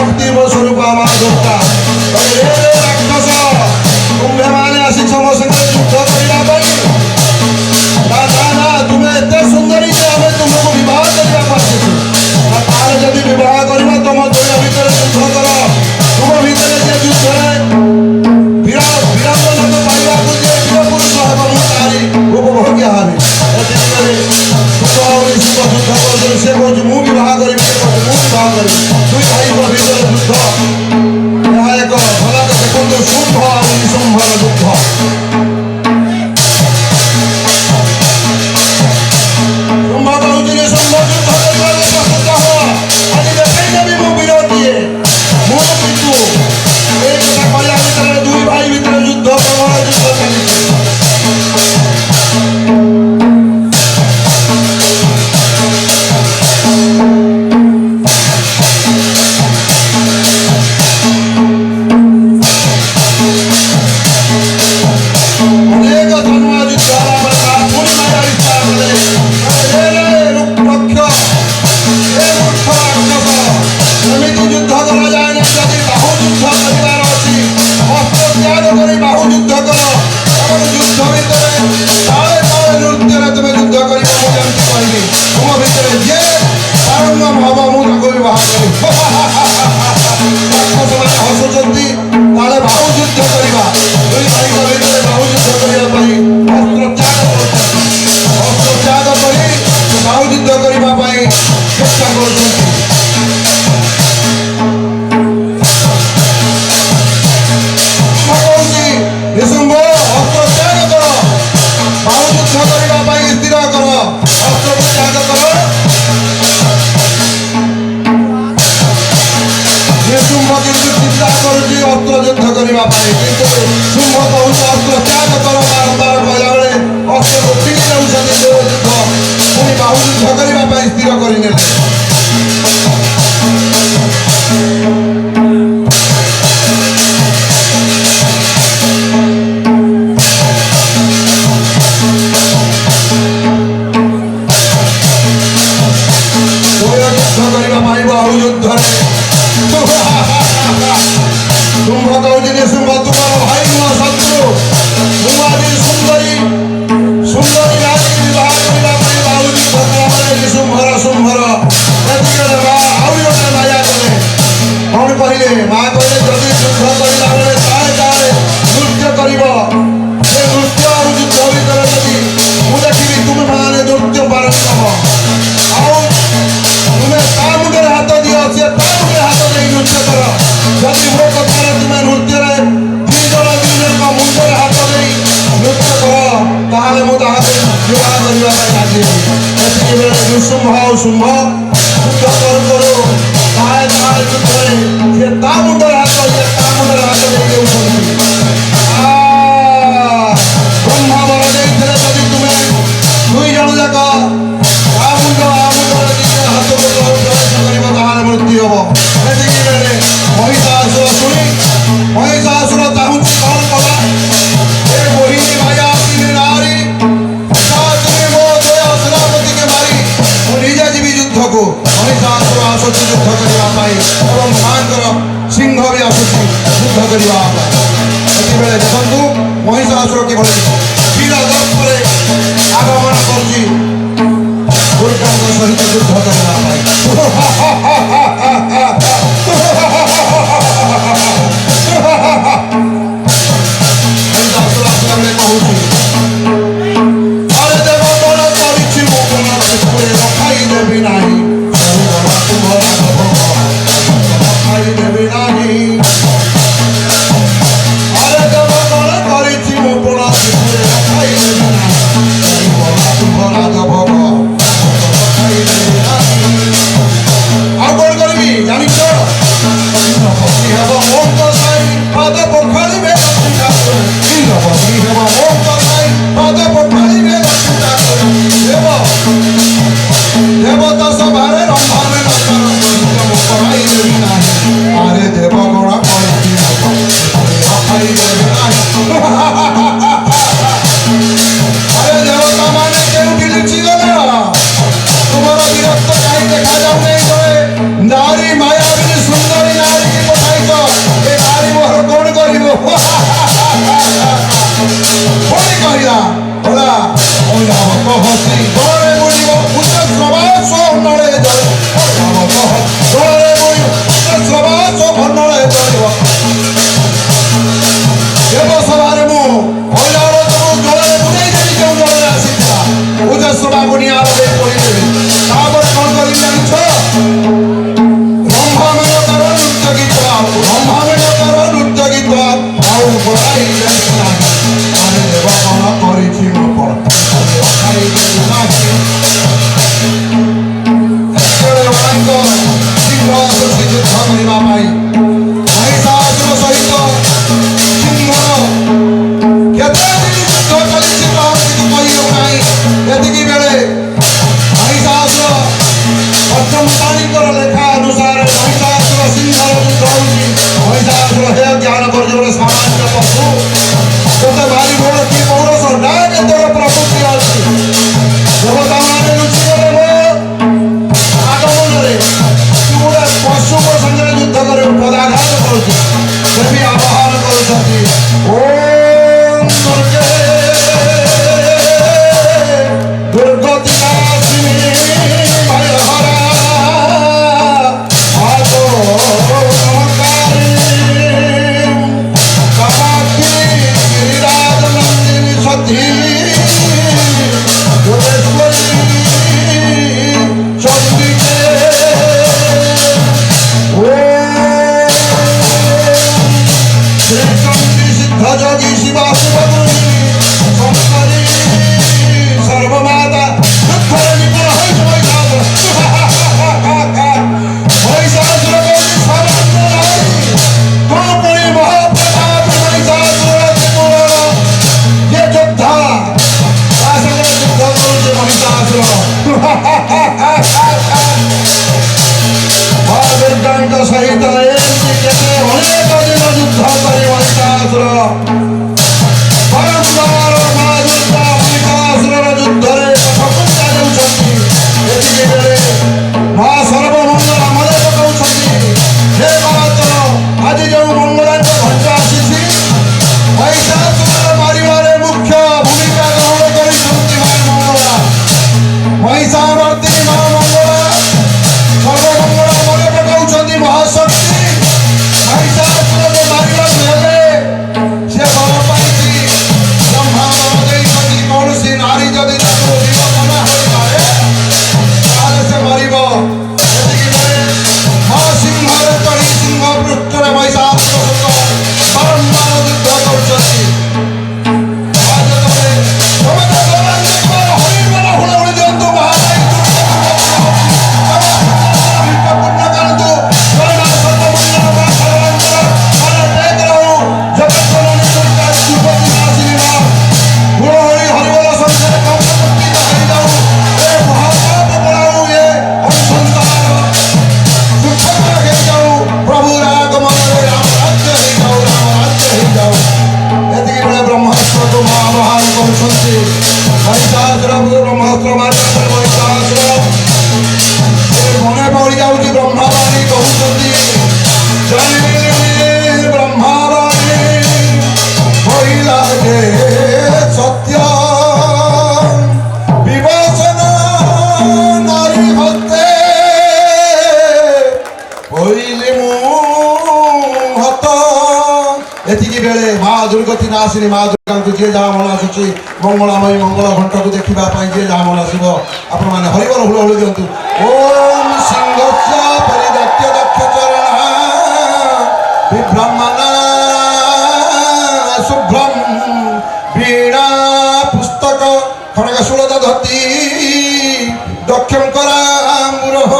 শক্তির স্বরূপ আমার দুর্গা রাক্ষস তুমে মানে আসিছ মো সঙ্গে যুদ্ধ করিবা পাই না না না তুমি এতে সুন্দরী যে আমি তোমাকে বিবাহ করিবা পাইছি তাহলে যদি বিবাহ করিবা তোম দুই ভিতরে যুদ্ধ কর তুম ভিতরে যে যুদ্ধরে বীরাঙ্গনাকে পাইବାକୁ যে বীর পুরুষ ହେବ ମୁଁ ତାରି ଉପଭୋଗ୍ୟ ହେବି ଯୁଦ୍ଧ କରୁଛନ୍ତି ସେ କହୁଛି ମୁଁ ବିବାହ କରିବି ସେ କହୁଛି ମୁଁ ବିବାହ କରିବି ଦୁଇ ଭାଇଙ୍କ ଭିତରେ ଯୁଦ୍ଧ ଏହା ଏକ ଭଲ ଦେଖନ୍ତୁ ଶୁମ୍ଭ ଆଉ ନିଶୁମ୍ଭର ଯୁଦ୍ଧ ଶୁମ୍ଭ କହୁଛି ନିଶୁମ୍ଭ ଯୁଦ୍ଧ କରିବାକୁ ପ୍ରସ୍ତୁତ ହୁଅ ଆଜି ଦେଖେଇଦେବି ମୁଁ ବୀର କିଏ ମୁଁ ପିତୁ এই কথা କହିବା ଭିତରେ ଦୁଇ ଭାଇ ଭିତରେ ଯୁଦ୍ଧ ପ୍ରବଳ ଯୁଦ୍ଧ ଚାଲିଛି ଅନେକ ଧର୍ମ ଯୁଦ୍ଧ ହେଲା ପରେ ତା ପୁଣି ମାରିବା ଇଚ୍ଛା କଲେ ଲକ୍ଷ୍ୟ ଏ ମୂର୍ଖ ରାକ୍ଷସ ଏମିତି ଯୁଦ୍ଧ କରାଯାଏ ନା ଯଦି ବାହୁ ଯୁଦ୍ଧ କରିବାର ଅଛି ଅସ୍ତ୍ର ତ୍ୟାଗ କରି ବାହୁ ଯୁଦ୍ଧ କର ଏବଂ ଯୁଦ୍ଧ ଭିତରେ ତାଳେ ତାଳେ ନୃତ୍ୟରେ ତୁମେ ଯୁଦ୍ଧ କରିବ ମୁଁ ଯେମିତି କହିବି ତୁମ ଭିତରେ ଯେ ପାରଙ୍ଗମ ହବ ମୁଁ ତାକୁ ବିବାହ କରିବି ରାକ୍ଷସମାନେ ହସୁଛନ୍ତି ତାଳେ ବାହୁ ଯୁଦ୍ଧ କରିବା ଦୁଇ ଭାଇଙ୍କ ଭିତରେ ବାହୁ ଯୁଦ୍ଧ କରିବା ପାଇଁ ଅସ୍ତ୍ର ତ୍ୟାଗ କରୁଛନ୍ତି ଅସ୍ତ୍ର ତ୍ୟାଗ କରି ବାହୁ ଯୁଦ୍ଧ କରିବା ପାଇଁ ଚେଷ୍ଟା କରୁଛନ୍ତି ନିଶୁମ୍ଭ ଅସ୍ତ୍ର ତ୍ୟାଗ କର ବାହୁ ଯୁଦ୍ଧ କରିବା ପାଇଁ ସ୍ଥିର କର ଅସ୍ତ୍ରକୁ ତ୍ୟାଗ କର ନିଶୁମ୍ଭ କିନ୍ତୁ ଚିନ୍ତା କରୁଛି ଅସ୍ତ୍ର ଯୁଦ୍ଧ କରିବା ପାଇଁ କିନ୍ତୁ ଶୁମ୍ଭ କହୁଛି ଅସ୍ତ୍ର ତ୍ୟାଗ କର ବାରମ୍ବାର କହିଲା ବେଳେ ଅସ୍ତ୍ରକୁ ଫିଙ୍ଗି ଦେଉଛନ୍ତି ଯୋଉ ଯୁଦ୍ଧ ପୁଣି ବାହୁ ଯୁଦ୍ଧ କରିବା ପାଇଁ ସ୍ଥିର କରିନେଲେ ଶୁମ୍ଭ କହୁଛି ନିଶୁମ୍ଭ ତୁମର ଭାଇ ନୁହଁ ଶତ୍ରୁ ମୁଁ ଆଜି ସୁନ୍ଦରୀ ରାଜକୁ ବିବାହ କରିବା ପାଇଁ ବାହୁ ଯୁଦ୍ଧ କଲାବେଳେ ନିଶୁମ୍ଭର ଶୁମ୍ଭର ଏତିକି ମା ଆହୁରି ଗୋଟେ ମାୟା କଲେ କ'ଣ କହିଲେ ମା କହିଲେ ଯଦି ଯୁଦ୍ଧ କରିଲା ବେଳେ ତାଳେ ତାଳେ ନୃତ୍ୟ କରିବ ସେ ନୃତ୍ୟ ଆଉ ଯୁଦ୍ଧ ଭିତରେ ଯଦି ମୁଁ ଦେଖିବି ତୁମେ ମାନେ ନୃତ୍ୟ ପାରଙ୍ଗମ ଆଉ ତୁମେ ତା ମୁଣ୍ଡରେ ହାତ ଦିଅ ସିଏ ତା ମୁଣ୍ଡରେ ହାତ ଦେଇ ନୃତ୍ୟ କର ଯଦି ମୋ କଥାରେ ତୁମେ ନୃତ୍ୟରେ ଦୁଇ ଜଣଙ୍କ ମୁଣ୍ଡରେ ହାତ ଦେଇ ନୃତ୍ୟ କର ତାହେଲେ ମୁଁ ତାହାକୁ ବିବାହ କରିବା ପାଇଁ ରାଜି ହେବି ଏତିକି ବେଳେ ନିଶୁମ୍ଭ ଆଉ ଶୁମ୍ଭ ଯୁଦ୍ଧ କରୁ କରୁ ତାଳେ ତାଳେ ଯୁଦ୍ଧରେ ସିଏ ତା ମୁଣ୍ଡରେ ହାତ ସିଏ ତା ମୁଣ୍ଡରେ ହାତ ଦେଇ ଦେଉଛନ୍ତି ବ୍ରହ୍ମ ବର ଦେଇଥିଲେ ଯଦି ତୁମେ ଦୁଇ ଜଣ ଯାକ ତା ମୁଣ୍ଡ ଆ ମୁଣ୍ଡରେ ନିଜେ ହାତକୁ ପ୍ରବେଶ କରିବ ତାହେଲେ ମୃତ୍ୟୁ ହେବ ଏତିକି ବେଳେ ମହିଷାସୁର ଶୁଣି ମହିଷାସୁର ଚାହୁଁଛି କ'ଣ କଲା ଏ ମୋହିନୀ ମାୟା ଆସିନି ନାରୀ ତୁମେ ମୋ ଦୟା ସେନାପତିକେ ମାରି ମୁଁ ନିଜେ ଯିବି ଯୁଦ୍ଧକୁ ମହିଷାସୁର ଆସୁଛି ଯୁଦ୍ଧ କରିବା ପାଇଁ ଏବଂ ମାଙ୍କର ସିଂହ ବି ଆସୁଛି ଯୁଦ୍ଧ କରିବା ପାଇଁ ସେତିକିବେଳେ ଦେଖନ୍ତୁ ମହିଷାସୁର କିଭଳି ବୀର ଦର୍ପରେ ଆଗମନ କରୁଛି ଦୁର୍ଗାଙ୍କ ସହିତ ଯୁଦ୍ଧ କରିବା ପାଇଁ କହୁଛି ଆରେ ଦେବ କ'ଣ କରିଛି ମୁଁ କ'ଣ ରଖାଇ ଦେବି ନାହିଁ ରଖାଇ ଦେବି ନାହିଁ ଆରେ ଦେବ କ'ଣ କରିଛି ମୁଁ କ'ଣ ରଖାଇ ଦେବି ନାହିଁ ତୁମ ରାଜଭୋଗ ରଖାଇ ଦେବି ନାହିଁ ଆଉ କ'ଣ ओम दुर्गे दुर्गति नाशिनी भयहरा आगो नमकारी कामाक्षी गिरिराज नंदिनी सती योगेश्वरी चंडिके ओम श्रीचंडी सिद्धयोगी शिवा शिवगुरी शंकरी सर्वमाता दुःखरणी महिषासुर महाप्रताप महिषासुर ये योद्धा युद्ध करुचे महिषासुर दुर्गांक सहित अनेक दिन युद्ध कर महिषासुर परंपरार माँ दुर्गा महिषासुर युद्धरे पथपूजा देउछन्ति एतिके बेले माँ सर्वमंगल मदे पकाउछन्ति हे माता आज जो मंगलांक घंटा आसीछि महिषासुर मारिबारे मुख्य भूमिका ग्रहण करिछन्ति माँ मंगला महिषावर्तिनी माँ मंगला सर्वमंगल मदे पकाउछन्ति महाशक्ति महिषासुर मारिबारे हेले से बल पाइछि ब्रह्मा ଦେଇଛନ୍ତି କୌଣସି ନାରୀ ଯଦି ତାକୁ ବିବାହ ହୋଇପାରେ ତାହେଲେ ସେ ମରିବ ଏତିକି ବେଳେ ମା ସିଂହରେ ଚଢ଼ି ସିଂହ ପୃଷ୍ଠରେ महिषासुର ସହିତ ବାରମ୍ବାର ଯୁଦ୍ଧ କରୁଛନ୍ତି ଯେତେବେଳେ ହରିବୋଲ ହୁଳହୁଳି ଦିଅନ୍ତୁ ମହାମାୟୀ ପୂର୍ଣ୍ଣ କରନ୍ତୁ ଜଗନ୍ନାଥ ଜଗତଜନନୀ ଦୁର୍ଗା ଦୁର୍ଗତି ନାଶିନୀ ମା ହୁଳହୁଳି ହରିବୋଲ ସଂସାର କମ୍ପିତ ହେଇଯାଉ ଏ ମହାପାପ ପଳାଉ ଏ ଅନୁସଂସାର ସୁଖମୟ ହେଇଯାଉ ପ୍ରଭୁର ଆଗମନରେ ରାମ ରାଜ୍ୟ ହେଇଯାଉ ଏତିକି ବେଳେ ବ୍ରହ୍ମାସ୍ତ୍ରକୁ ମା ବାହାର କରୁଛନ୍ତି महिषासुरକୁ ବ୍ରହ୍ମାସ୍ତ୍ର ମାରିବା ପରେ महिषासुର ମନେ ପଡ଼ି ଯାଉଛି ବ୍ରହ୍ମାବାଣୀ କହୁଛନ୍ତି ଜାଣିଲି ବ୍ରହ୍ମାବାଣୀ କହିଲା ଯେ ସତ୍ୟ ବିଭୀଷଣ ନାରୀ ହତେ କହିଲି ମୁଁ ହତ ଏତିକି ବେଳେ ମା ଦୁର୍ଗତି ନାଶିନୀ ମା ଦୁର୍ଗାଙ୍କୁ ଯିଏ ଯାହା ମନ ଆସୁଛି ମଙ୍ଗଳାମୟୀ ମଙ୍ଗଳ ଘଣ୍ଟକୁ ଦେଖିବା ପାଇଁ ଯିଏ ଯାହା ମନ ଆସିବ ଆପଣମାନେ ହରିବୋଲ ହୁଳହୁଳି ଦିଅନ୍ତୁ ଓମ୍ ସିଂହସ୍ୟ ପରିଦକ୍ଷ ଦକ୍ଷ ଚରଣ ବିଭ୍ରମଣା ଶୁଭ୍ରಂ ବୀଣା ପୁସ୍ତକ ଖଡ଼ଗଶୂଳ ଧତି ଦକ୍ଷଂ କରାମୁରହ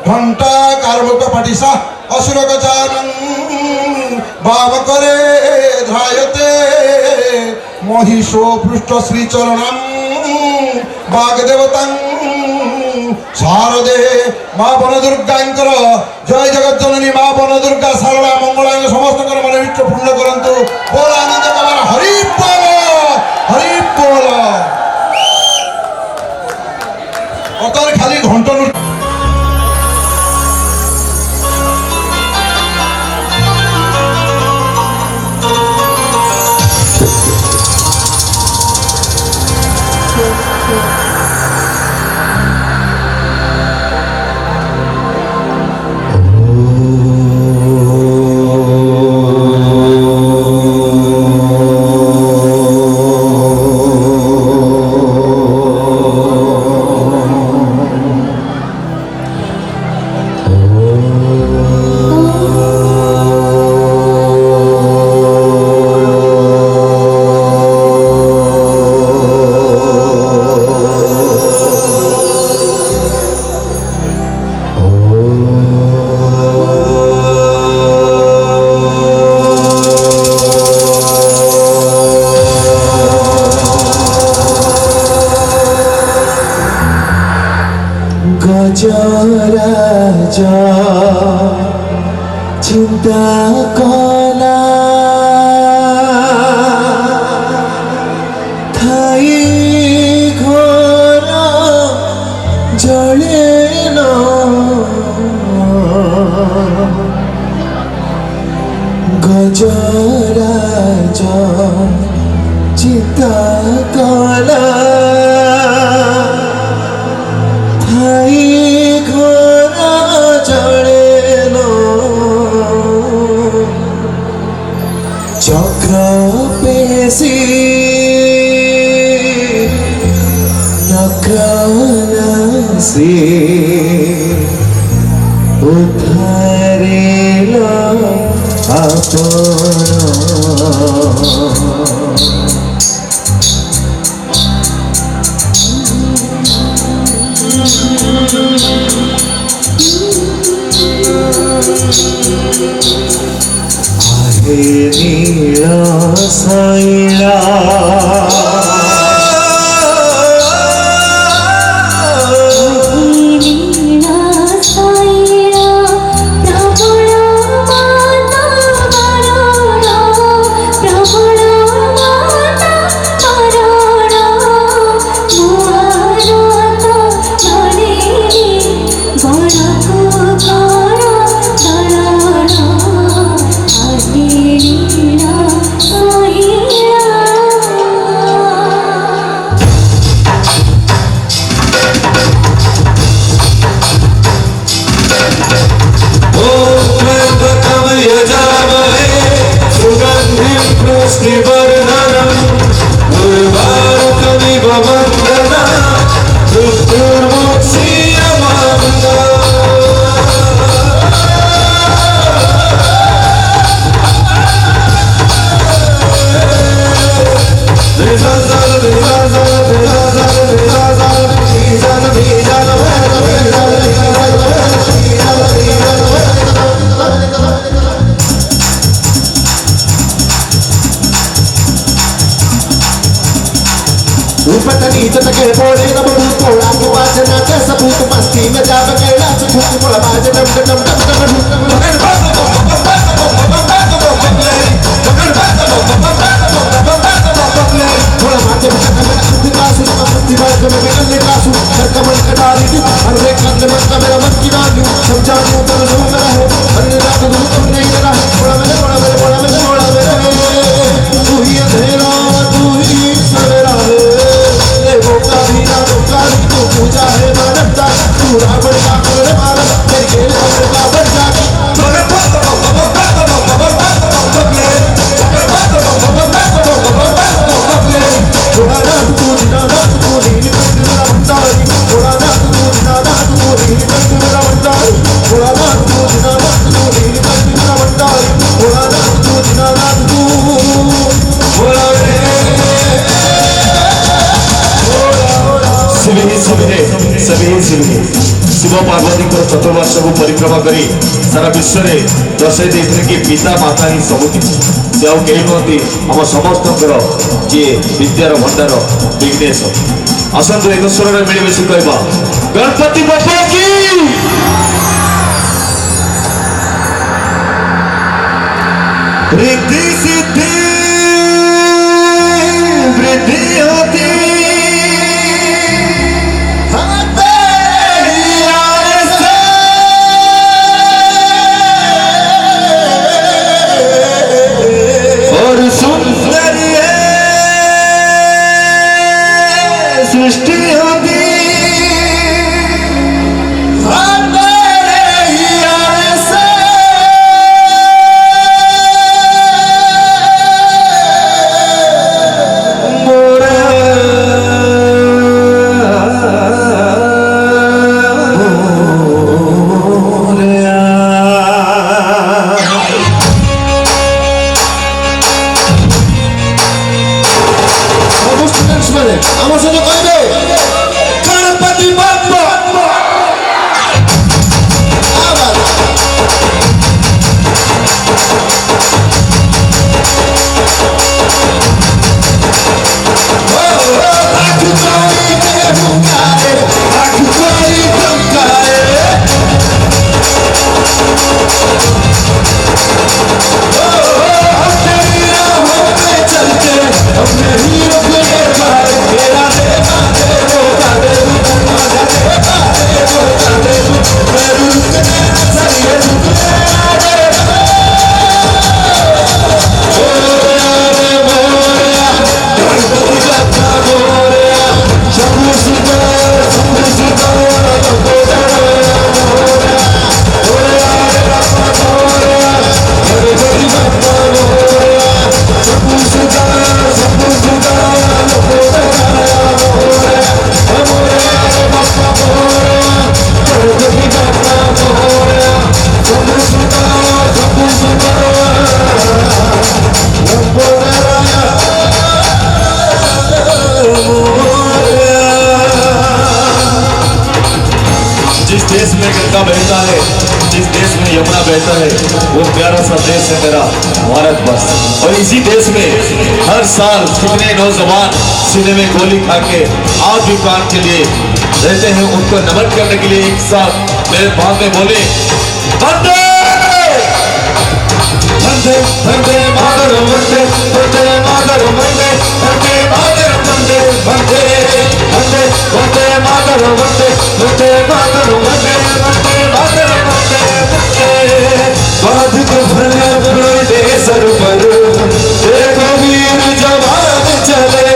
ঘণ্টা কার্মুক পাটিসা অসুর গজানন বাম করে ধ্রায়তে মহিষো পৃষ্ঠ শ্রীচরণম বাগদেবতাং শারদে মা বন দুর্গাঙ্কর জয় জগজ্জননী মা বন দুর্গা সারলা মঙ্গলাঙ্গ সমস্তଙ୍କର মনে বিষ্ট পূর্ণ করন্তু বল আনন্দ কবার হরি বল হরি বল অতর খালি ঘণ্ট राजा चिंता कला थाई घर जले न गजरा চিন্তা কলা ঠাই ঘর জড়েল চক্র পেশি নক্রনাসি উদ্ধারেল আপন আহে নীল শৈলা पतनी चटके फोड़े रब थोड़ा के बाज नाचे सबूत मस्ती में जा बकेड़ा से खूब बोला बाज डम डम डम थोड़ा माथे में कासू दिमाग में निकलने कासू कमल कटारी दी हर एक कंधे में मेरा मन की नानी समझा दूं तो लो मेरा है हर रात दूं तुम नहीं मेरा थोड़ा मेरे तू ही अंधेरा तू ही सवेरा तू पूजा है मानवता तू रावण का कर मारा तेरे खेल का बच्चा थोड़ा रात तू दिना रात तू नीली करके मेरा बंदारी थोड़ा रात तू दिना रात तू नीली करके मेरा बंदारी थोड़ा रात तू दिना रात तू नीली करके मेरा बंदारी थोड़ा रात तू दिना रात तू बोला शिव पार्वती चतुर्मास को परिक्रमा कर सारा विश्व में दर्शाई देते कि पिता माता ही सबकि से कहीं नुहति आम समस्त जी विद्यार भंडार विघ्नेश आसतु एक स्वर में मिलमिश कह गणपति बापा की रिद्धि सिद्धि वृद्धि होती सृष्टि होती अपना बेहतर है। वो प्यारा सा देश है मेरा भारतवर्ष, और इसी देश में हर साल कितने नौजवान सीने में गोली खा के आजीविका के लिए रहते हैं। उनको नमन करने के लिए एक साथ मेरे बाद में बोले वंदे वंदे वंदे मातरम, वंदे वंदे मातरम, वंदे वंदे मातरम, वंदे वंदे वंदे वंदे मातरम, वंदे वंदे मातरम, वंदे वंदे मातरम, वंदे वंदे। बाधित भले अपने देश पर देखो वीर जवान चले,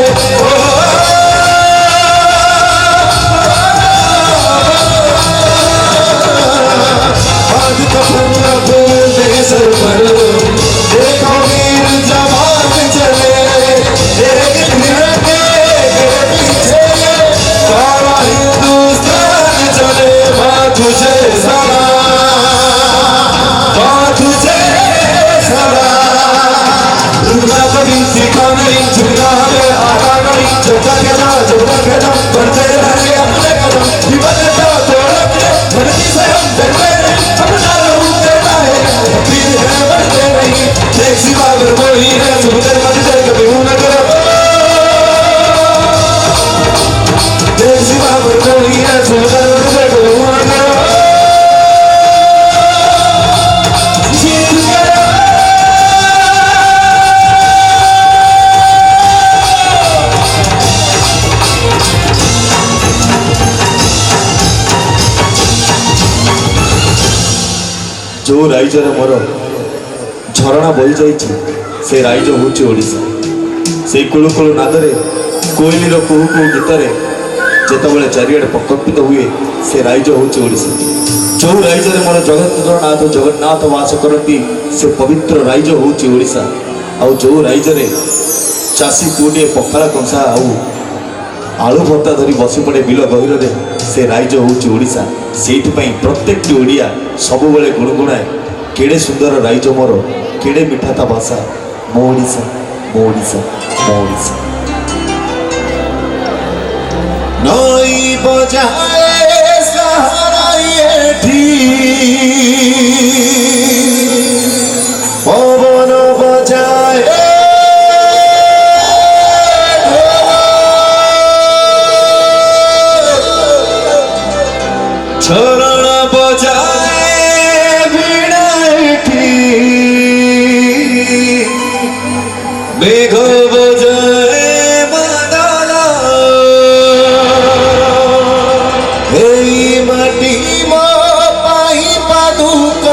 बाधित भले अपने देश पर देखो वीर जवान चले। एक तिरंगे के पीछे सारा हिंदुस्तान चले। माँ तुझे सलाम, माँ तुझे सलाम। रुकना कभी सीखा नहीं, झुकना हमें आता नहीं। चौका खेला बढ़ते रहे अपने कदम, विपन्नता तोड़ के धरती से हम डरते नहीं। अपना रूप देता है वीर है, बढ़ते नहीं। देख सिवा अगर कोई है सुबह मत दे कभी हूं न करो। देख सिवा अगर कोई है सुबह मत दे कभी हूं न करो। जीत करो। जो राइजर मोर झरणा बही जाइए से राइज हूँ ओडिशा। से कुलुकुल नादरे कोयलीर कुहू कुहू गीतरे जितेबाला चारिड़े प्रकम्पित हुए से राइज हूँ ओडिशा। जो राइजर मोर जगन्नाथ जगन्नाथ वास करती से पवित्र राइज हूँ ओडिशा। आउ जो राइजरे चाषी पुटे पखाला कंसा आउ आलू भत्ता धरी बसी पड़े बिल गहिर से राइज हूँ ओडिशा। से प्रत्येक ओडिया सब बेले गुणगुणाए केड़े सुंदर राइज मोर, केड़े मिठा ता भाषा। मो ओडिशा मो ओडिशा मो ओडिशा। नई बजाए सहारा ये पवन बजाए चरण बजाए वीणा मेघ बजाए मादला। এই মাটি মো পাই পাদুক,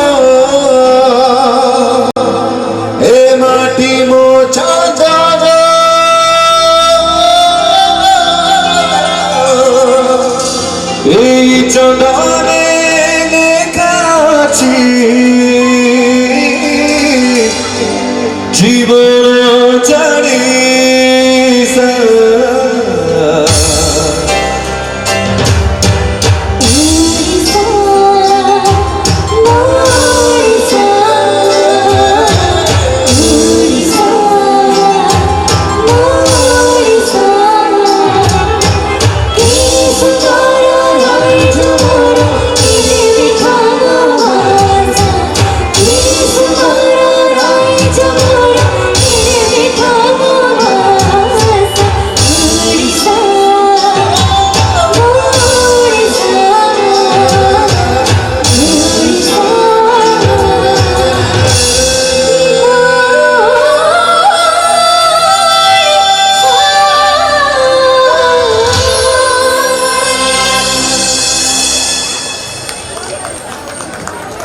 এ মাটি মো চাঁদ, এই চন্দনে লেখা আছে জীবন জানি।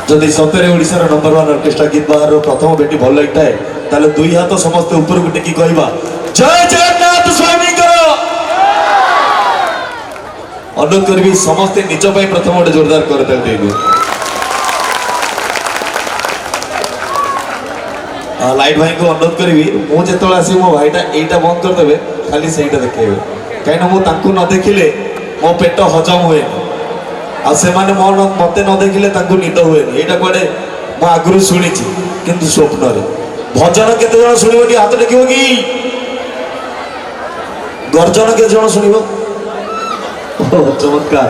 जदि सतरे ओडिशार नंबर 1 ऑर्केस्ट्रा गीत बाहर प्रथम बेटी भल लगता है ताले दुई हाथ समस्त ऊपर को टेकी कहबा जय जगन्नाथ स्वामी करो। अनुरोध करी समस्ते निज पाई प्रथम गोटे जोरदार करते देबे। लाइट भाई को अनुरोध करी मु जेतले आसी मो भाईटा एटा बंद कर देबे, खाली सेटा देखेबे काइना मु तांको न देखिले मो पेट हजम होए आ से माने मते न देखिले तांको निद हुए। एटा कोडे मु आगुरु सुनिछि किंतु स्वप्न रे। भजन केते जण सुनिबो कि हाथ देखिबो कि गर्जन केते जण सुनिबो। चमत्कार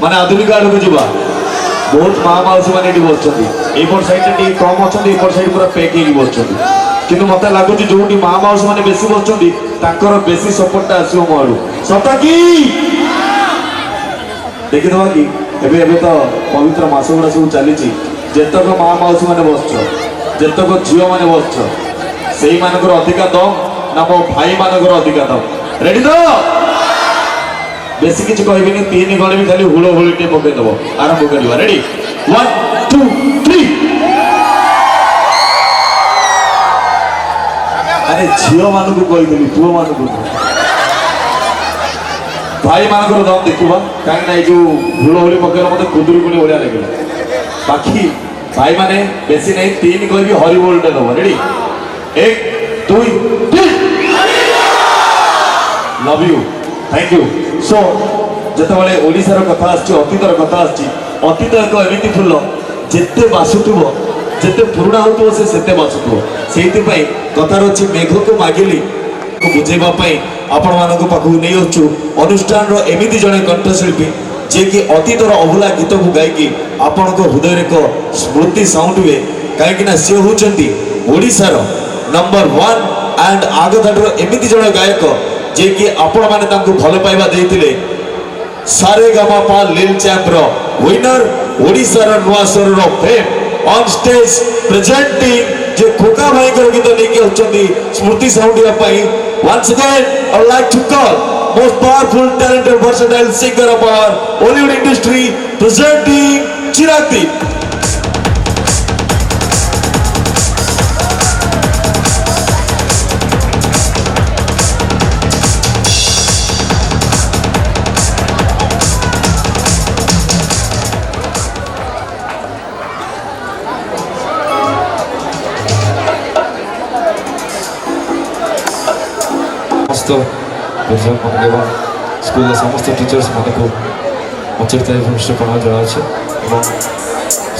माने आधुनिक आड़ को जीवा बहुत माँ माउसी मैंने बसुँच এইপଟ সাইডে ଟିକେ କମ୍ ଅଛନ୍ତି, ଏପଟ ସାଇଡ୍ ପୁରା ପେକ୍ ହେଇକି ବସୁଛନ୍ତି। କିନ୍ତୁ ମତେ ଲାଗୁଛି ଯୋଉଠି ମା ମାଉସୀ ମାନେ ବେଶୀ ବସୁଛନ୍ତି ତାଙ୍କର ବେଶୀ ସପୋର୍ଟଟା ଆସିବ ମୋ ଆଡୁ। ସତ କି? ଦେଖିଦେବା କି ଏବେ ଏବେ ତ ପବିତ୍ର ମାସ ଗୁଡ଼ା ସବୁ ଚାଲିଛି। ଯେତକ ମା ମାଉସୀ ମାନେ ବସୁଛ, ଯେତକ ଝିଅ ମାନେ ବସୁଛ, ସେଇମାନଙ୍କର ଅଧିକା ଦମ ନା ମୋ ଭାଇମାନଙ୍କର ଅଧିକା ଦମ? ରେଡି ତ? ବେଶୀ କିଛି କହିବିନି, 3 ଗଳି ବି ଖାଲି ହୁଳ ହୁଳି ଟିକେ ପକେଇଦବ। ଆରମ୍ଭ କରିବା। ରେଡି 1 2 3। ଆରେ ଝିଅ ମାନଙ୍କୁ କହିଦେଲି, ପୁଅ ମାନଙ୍କୁ ଭାଇ ମାନଙ୍କର ଦମ ଦେଖିବା। କାହିଁକି ନା ଏଇ ଯୋଉ ହୁଳ ହୁଳି ପକେଇଲା ମତେ ଖୁଦୁରୁକୁଣୀ ଭଳିଆ ଲାଗିଲା। ବାକି ଭାଇ ମାନେ ବେଶୀ ନାହିଁ, 3 କହିବି ହରିବୋଲଟେ ଦବ। Ready 1 2 3। Love you, thank you. So ଯେତେବେଳେ ଓଡ଼ିଶାର କଥା ଆସିଛି, ଅତୀତର କଥା ଆସିଛି, ଅତୀତ ଏକ ଏମିତି ଫୁଲ ଯେତେ ବାସୁଥିବ, ଯେତେ ପୁରୁଣା ହେଉଥିବ ସେ ସେତେ ବାସୁଥିବ। ସେଇଥିପାଇଁ କଥାର ଅଛି ମେଘକୁ ମାଗିଲି ବୁଝେଇବା ପାଇଁ ଆପଣମାନଙ୍କ ପାଖକୁ ନେଇ ଆସୁଛୁ ଅନୁଷ୍ଠାନର ଏମିତି ଜଣେ କଣ୍ଠଶିଳ୍ପୀ ଯିଏକି ଅତୀତର ଅଭୁଲା ଗୀତକୁ ଗାଇକି ଆପଣଙ୍କ ହୃଦୟରେ ଏକ ସ୍ମୃତି ସାଉଁଟିବେ। କାହିଁକିନା ସେ ହେଉଛନ୍ତି ଓଡ଼ିଶାର ନମ୍ବର 1 ଆଣ୍ଡ ଆଗଧାଡ଼ିର ଏମିତି ଜଣେ ଗାୟକ ଯିଏକି ଆପଣମାନେ ତାଙ୍କୁ ଭଲ ପାଇବା ଦେଇଥିଲେ। ସାରେଗାମାପା ଲିଲ୍ ଚ୍ୟାମ୍ପର ୱିନର, ଓଡ଼ିଶାର ନୂଆ ସ୍ୱରର ଫେମ୍ ଅନ୍ ଷ୍ଟେଜ୍ ପ୍ରେଜେଣ୍ଟିଂ ଯେ ଖୋକା ଭାଇଙ୍କର ଗୀତ ନେଇକି ଆସୁଛନ୍ତି ସ୍ମୃତି ସାଉଁଟିବା ପାଇଁ। once again I would like to call most powerful, talented, versatile singer of our Bollywood industry presenting Chirag Deep. समस्त एवं स्कूल समस्त टीचर्स मान को अचेत प्रणाम जनाऊँ।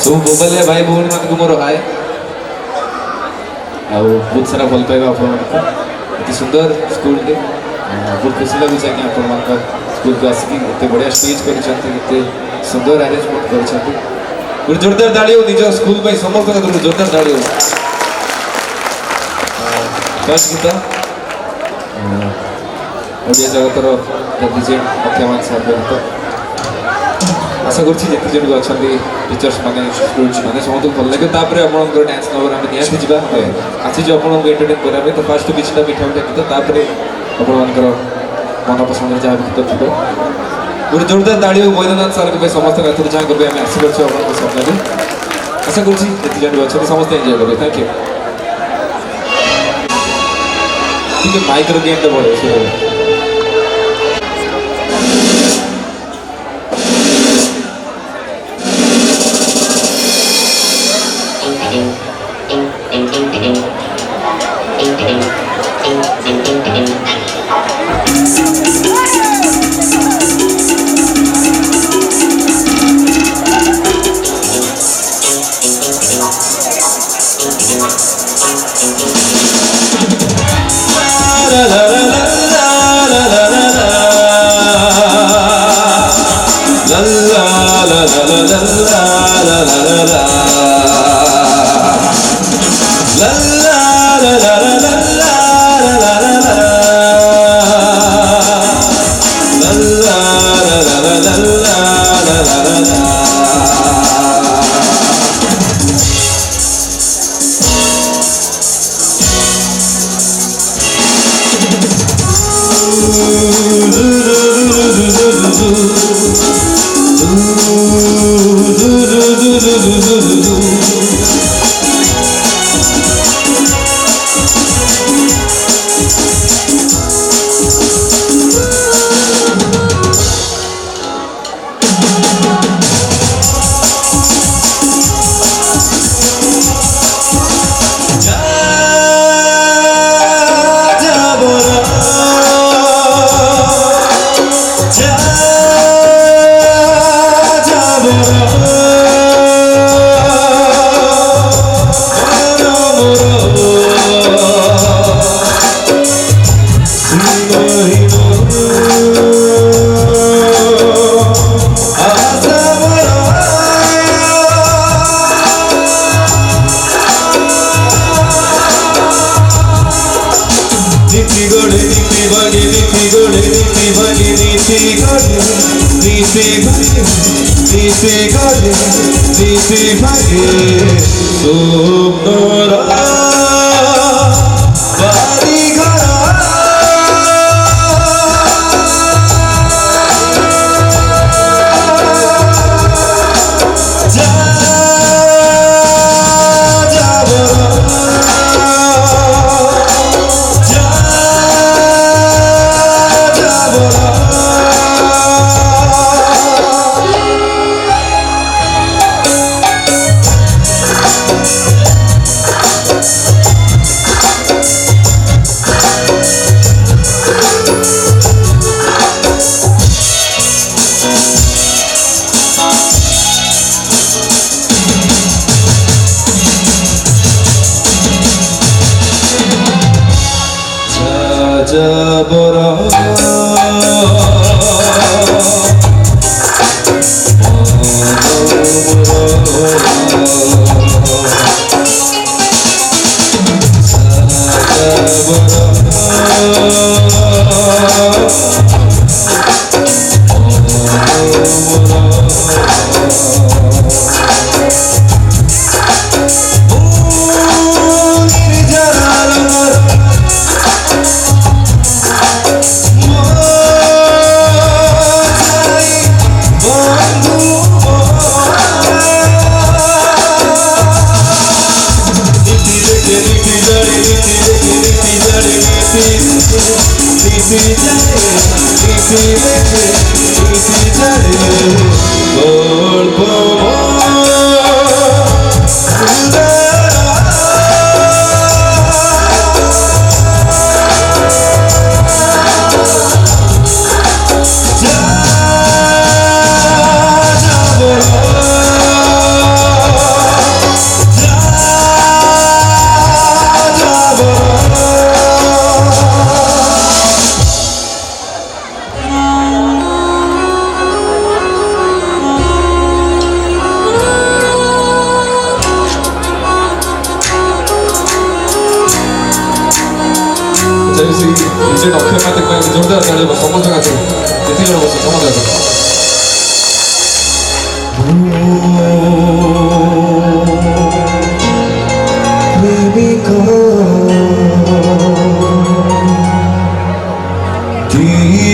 सब मोबाइल भाई भौणी मान मोर हाय बहुत सारा भल पाइबा आप सुंदर स्कूल बहुत खुशी लगुच कि आप स्कूल को आसिक बढ़िया स्टेज कर सुंदर आरेंजमेंट कर जोरदार ताड़ी हो निज स्कूल समस्त जोरदार ताड़ी हो। फर्स्ट गीत ओडिया जगतर लेजेंड अख्यामान सार गीत। आशा कर जन भी अच्छा टीचर्स मैंने स्टूडेंट्स मैंने समस्त भल लगे। तापर आप डांस नंबर आम निहाती जा आसीज आपको एंटरटेन करने। तो फास्ट किसी मिठा मिठा गीत तापर आपर मन पसंद जहाँ गीत थी गोटे जोरदार ताड़ी हो बैद्यनाथ सार समस्त गाथ जहाँ करेंगे आम आसी पार्छ स्वप्न। आशा कर जन भी अच्छा समस्त एंजय करेंगे। Thank you. माइक गेम तो बढ़े do নীতি গড়ে নীতি ভাগে নীতি গড়ে নীতি ভাগে নীতি গড়ে নীতি ভাগে নীতি গড়ে নীতি ভাগে সুন্দরা বাড়ি ঘরা যাবরা 이제 어깨만 듣고 जोरदार ताली समोसा खाते किती जण बसतो समोसा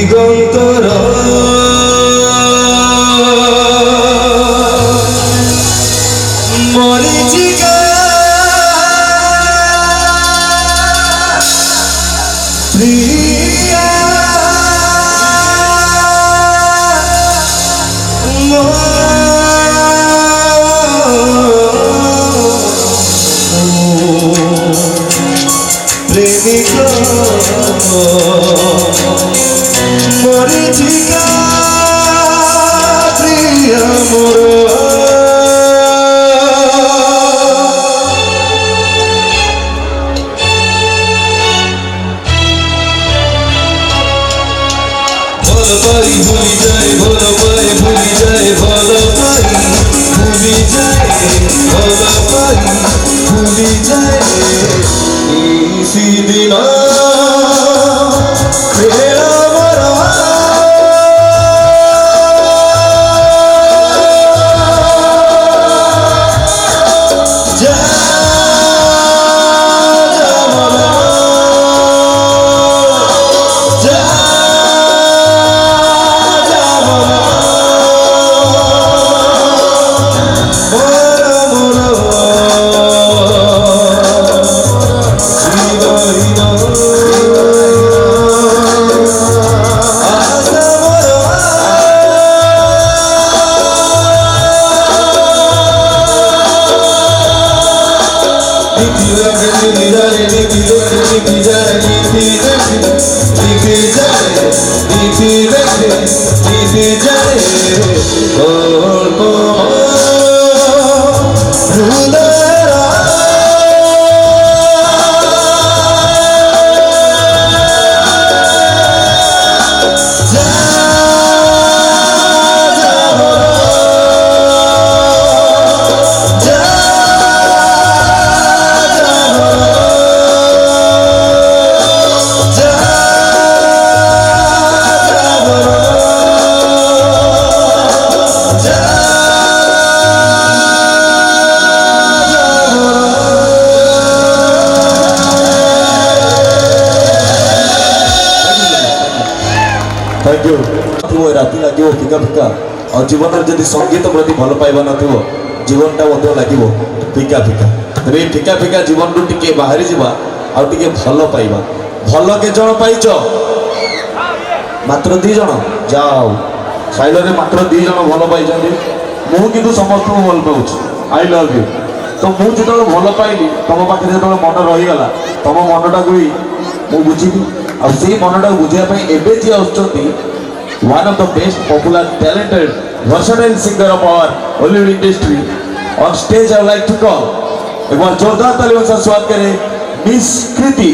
দিগন্তরা মরিচিকা প্রিয়া প্রেমিকা মরিচিকা প্রিয়া মোর পাই ভুলি যায় ভালো পাই ভুলি যায় ভালো পাই ভুলি যায় ভালো পাই ভুলি যায় দিন थैंक यू राति लगे फिका फिका और जीवन में जब संगीत प्रति भल पाइबा नथिबो जीवनटा मध्य लगे फिका फिका तो ये फिका फिका जीवन रू टिके बाहरी जावा आउ टिके भल पाइबा भल के जन पाइच मात्र 2 जन जाओ साइल रे मात्र 2 जन भल पाइछन्ती मु किंतु समस्त को भल पाउछ आई लव यू तो मु जो भल पाइली तुम पाखे जो मन रहीगला तुम मनटा को मु बुझी और से मनटा बुझापी एवं जी आसुँच one of the best popular talented versatile singer of our Hollywood industry on stage I would like to call एक बार जोरदार तालियों से स्वागत करें मिस कृति